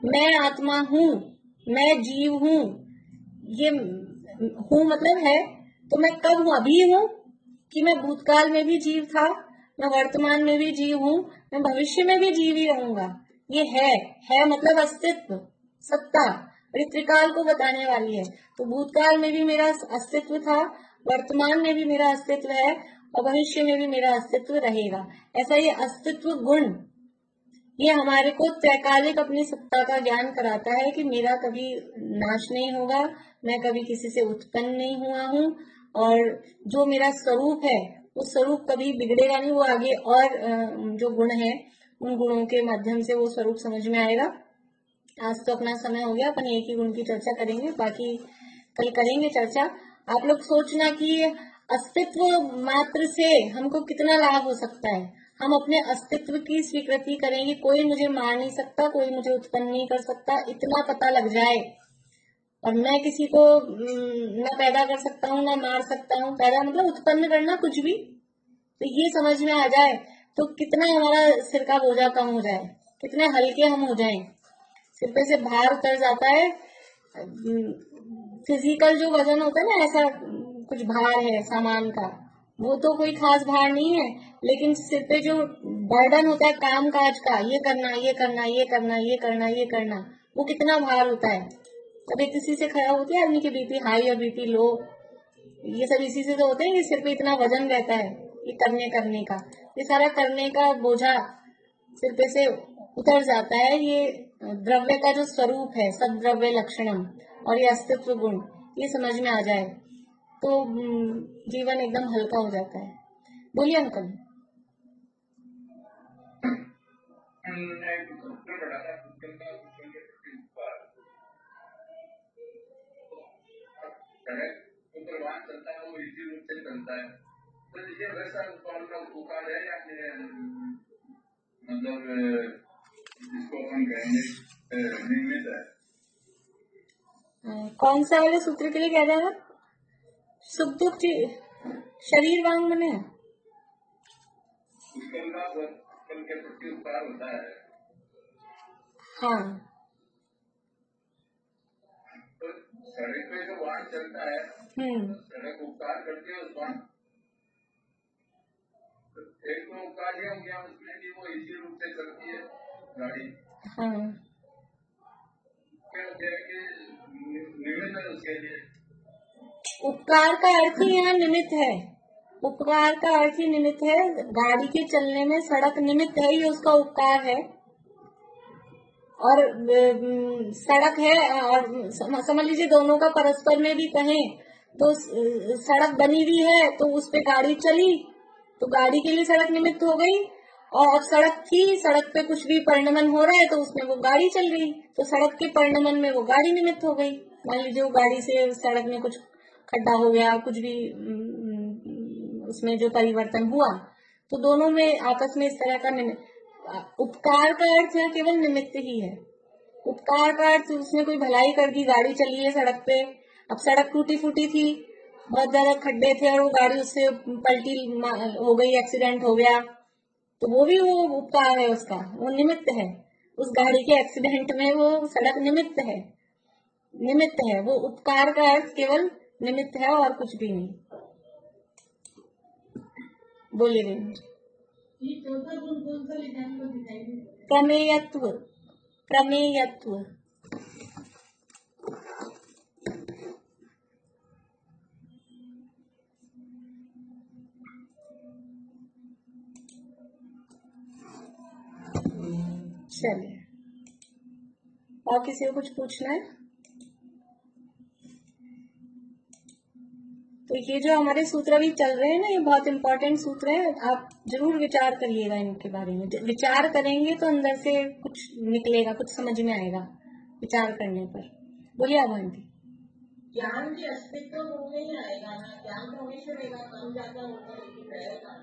मैं आत्मा हूँ, मैं जीव हूँ, ये हूँ मतलब है, तो मैं कब हूँ? अभी हूँ, कि मैं भूतकाल में भी जीव था, मैं वर्तमान में भी जीव हूँ, मैं भविष्य में भी जीव ही रहूंगा। ये है मतलब अस्तित्व, सत्ता, और त्रिकाल को बताने वाली है। तो भूतकाल में भी मेरा अस्तित्व था, वर्तमान में भी मेरा अस्तित्व है, और भविष्य में भी मेरा अस्तित्व रहेगा। ऐसा ये अस्तित्व गुण, ये हमारे को त्रैकालिक अपनी सत्ता का ज्ञान कराता है कि मेरा कभी नाश नहीं होगा, मैं कभी किसी से उत्पन्न नहीं हुआ हूँ, और जो मेरा स्वरूप है उस स्वरूप कभी बिगड़ेगा नहीं। वो आगे और जो गुण है, उन गुणों के माध्यम से वो स्वरूप समझ में आएगा। आज तो अपना समय हो गया, अपन एक ही गुण की चर्चा करेंगे, बाकी कल करेंगे चर्चा। आप लोग सोचना कि अस्तित्व मात्र से हमको कितना लाभ हो सकता है। हम अपने अस्तित्व की स्वीकृति करेंगे, कोई मुझे मार नहीं सकता, कोई मुझे उत्पन्न नहीं कर सकता, इतना पता लग जाए। और मैं किसी को न पैदा कर सकता हूँ, न मार सकता हूँ। पैदा मतलब उत्पन्न करना कुछ भी। तो ये समझ में आ जाए तो कितना हमारा सिर का बोझा कम हो जाए, कितने हल्के हम हो जाएं। सिर पे से भार उतर जाता है। फिजिकल जो वजन होता है ना, ऐसा कुछ भार है सामान का, वो तो कोई खास भार नहीं है। लेकिन सिर पे जो बर्डन होता है काम काज का, ये करना ये करना ये करना ये करना ये करना, वो कितना भार होता है। कभी किसी से खड़ा होती है आदमी की बीपी हाई और बीपी लो, ये सब इसी से तो होते हैं कि सिर पे इतना वजन रहता है ये करने का। ये सारा करने का बोझा सिर पे से उतर जाता है। ये द्रव्य का जो स्वरूप है, सब द्रव्य लक्षणम, और ये अस्तित्व गुण, ये समझ में आ जाए तो जीवन एकदम हल्का हो जाता है। बोलिए अंकल। उपरवान चलता है वो इसी रूप से चलता है, तो ये वैसा उपकार है या मतलब जिसको अपन कहेंगे नियमित है। कौन सा वाले सूत्र के लिए कह रहे हैं आप? सुख दुख शरीर वांग मन है, कल के प्रति उपकार होता है। हाँ, तो सड़क पे जो वाहन चलता है, सड़क उपकार करती है उस वाहन, तो एक तो उपकार ये हो गया उसमें कि वो इसी रूप से चलती है गाड़ी। हाँ, निमित्त है उसके लिए। उपकार का अर्थ ही यहाँ निमित्त है। उपकार का अर्थ ही निमित्त है। गाड़ी के चलने में सड़क निमित्त है, ये उसका उपकार है। और सड़क है, और समझ लीजिए दोनों का परस्पर में भी कहें तो सड़क बनी हुई है तो उस पे गाड़ी चली, तो गाड़ी के लिए सड़क निमित्त हो गई। और अब सड़क थी, सड़क पे कुछ भी परिणमन हो रहा है तो उसमें वो गाड़ी चल गई, तो सड़क के परिणमन में वो गाड़ी निमित्त हो गई। मान लीजिए वो गाड़ी से सड़क में कुछ खड्डा हो गया, कुछ भी उसमें जो परिवर्तन हुआ, तो दोनों में आपस में इस तरह का उपकार का अर्थ है केवल निमित्त ही है। उपकार का अर्थ उसने कोई भलाई कर दी, गाड़ी चली है सड़क पे, अब सड़क टूटी फूटी थी, बहुत ज्यादा खड्डे थे और वो गाड़ी उससे पलटी हो गई, एक्सीडेंट हो गया, तो वो भी वो उपकार है उसका, वो निमित्त है। उस गाड़ी के एक्सीडेंट में वो सड़क निमित्त है, निमित्त है। वो उपकार का अर्थ केवल निमित्त है और कुछ भी नहीं। बोलिए। ये चौथा गुण कौन सा लिखा है, आपको दिखाई दे? प्रमेयत्व। प्रमेयत्व चलिए, और किसी को कुछ पूछना है? तो ये जो हमारे सूत्र अभी चल रहे हैं ना, ये बहुत इंपॉर्टेंट सूत्र है। आप जरूर विचार करिएगा इनके बारे में। विचार करेंगे तो अंदर से कुछ निकलेगा, कुछ समझ में आएगा विचार करने पर। बोलिए आप आंटी। ज्ञान के अस्तित्व में नहीं आएगा ना, ज्ञान तो हमेशा रहेगा, कम ज्यादा होगा लेकिन रहेगा।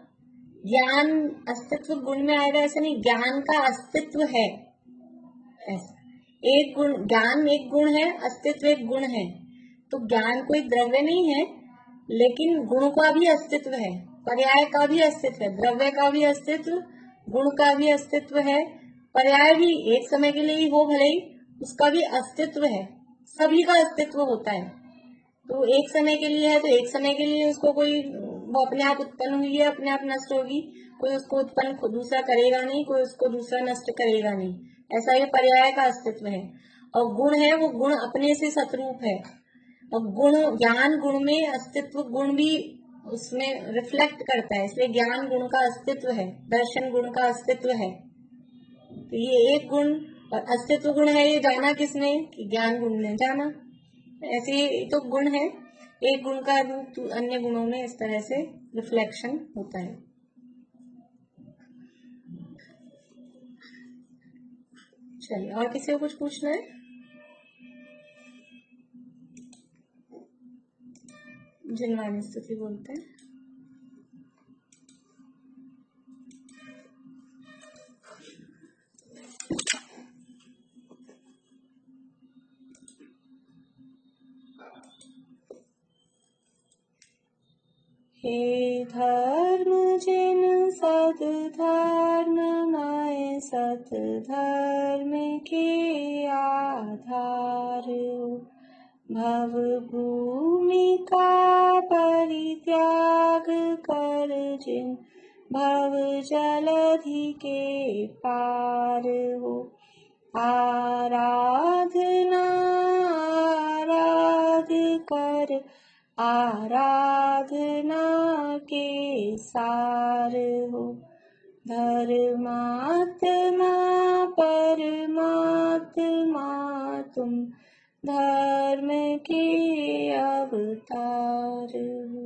ज्ञान अस्तित्व गुण में आएगा ऐसा नहीं, ज्ञान का अस्तित्व है ऐसा। एक गुण, ज्ञान एक गुण है, अस्तित्व एक गुण है। तो ज्ञान कोई द्रव्य नहीं है, लेकिन गुण का भी अस्तित्व है, पर्याय का भी अस्तित्व है, द्रव्य का भी अस्तित्व, गुण का भी अस्तित्व है, पर्याय भी एक समय के लिए ही हो भले ही, उसका भी अस्तित्व है। सभी का अस्तित्व होता है। तो एक समय के लिए है तो एक समय के लिए उसको कोई, वो अपने आप उत्पन्न हुई है, अपने आप नष्ट होगी, कोई उसको उत्पन्न दूसरा करेगा नहीं, कोई उसको दूसरा नष्ट करेगा नहीं। ऐसा ये पर्याय का अस्तित्व है। और गुण है, वो गुण अपने से सतरूप है। और गुण, ज्ञान गुण में अस्तित्व गुण भी उसमें रिफ्लेक्ट करता है, इसलिए ज्ञान गुण का अस्तित्व है, दर्शन गुण का अस्तित्व है। तो ये एक गुण और अस्तित्व गुण है, ये जाना किसने? कि ज्ञान गुण ने जाना। ऐसे ही तो गुण है, एक गुण का रूप अन्य गुणों में इस तरह से रिफ्लेक्शन होता है। चलिए, और किसी को कुछ पूछना है? जिनवाणी स्तुति बोलते हैं। हे धर्म जिन सद धर्म नए सत धर्म के आधार हो, भव भूमि का परित्याग कर जिन भव जलधि के पार हो, आराधना आराध कर आराधना के सार हो, धर्मात्मा परमात्मा तुम धर्म के अवतार हो।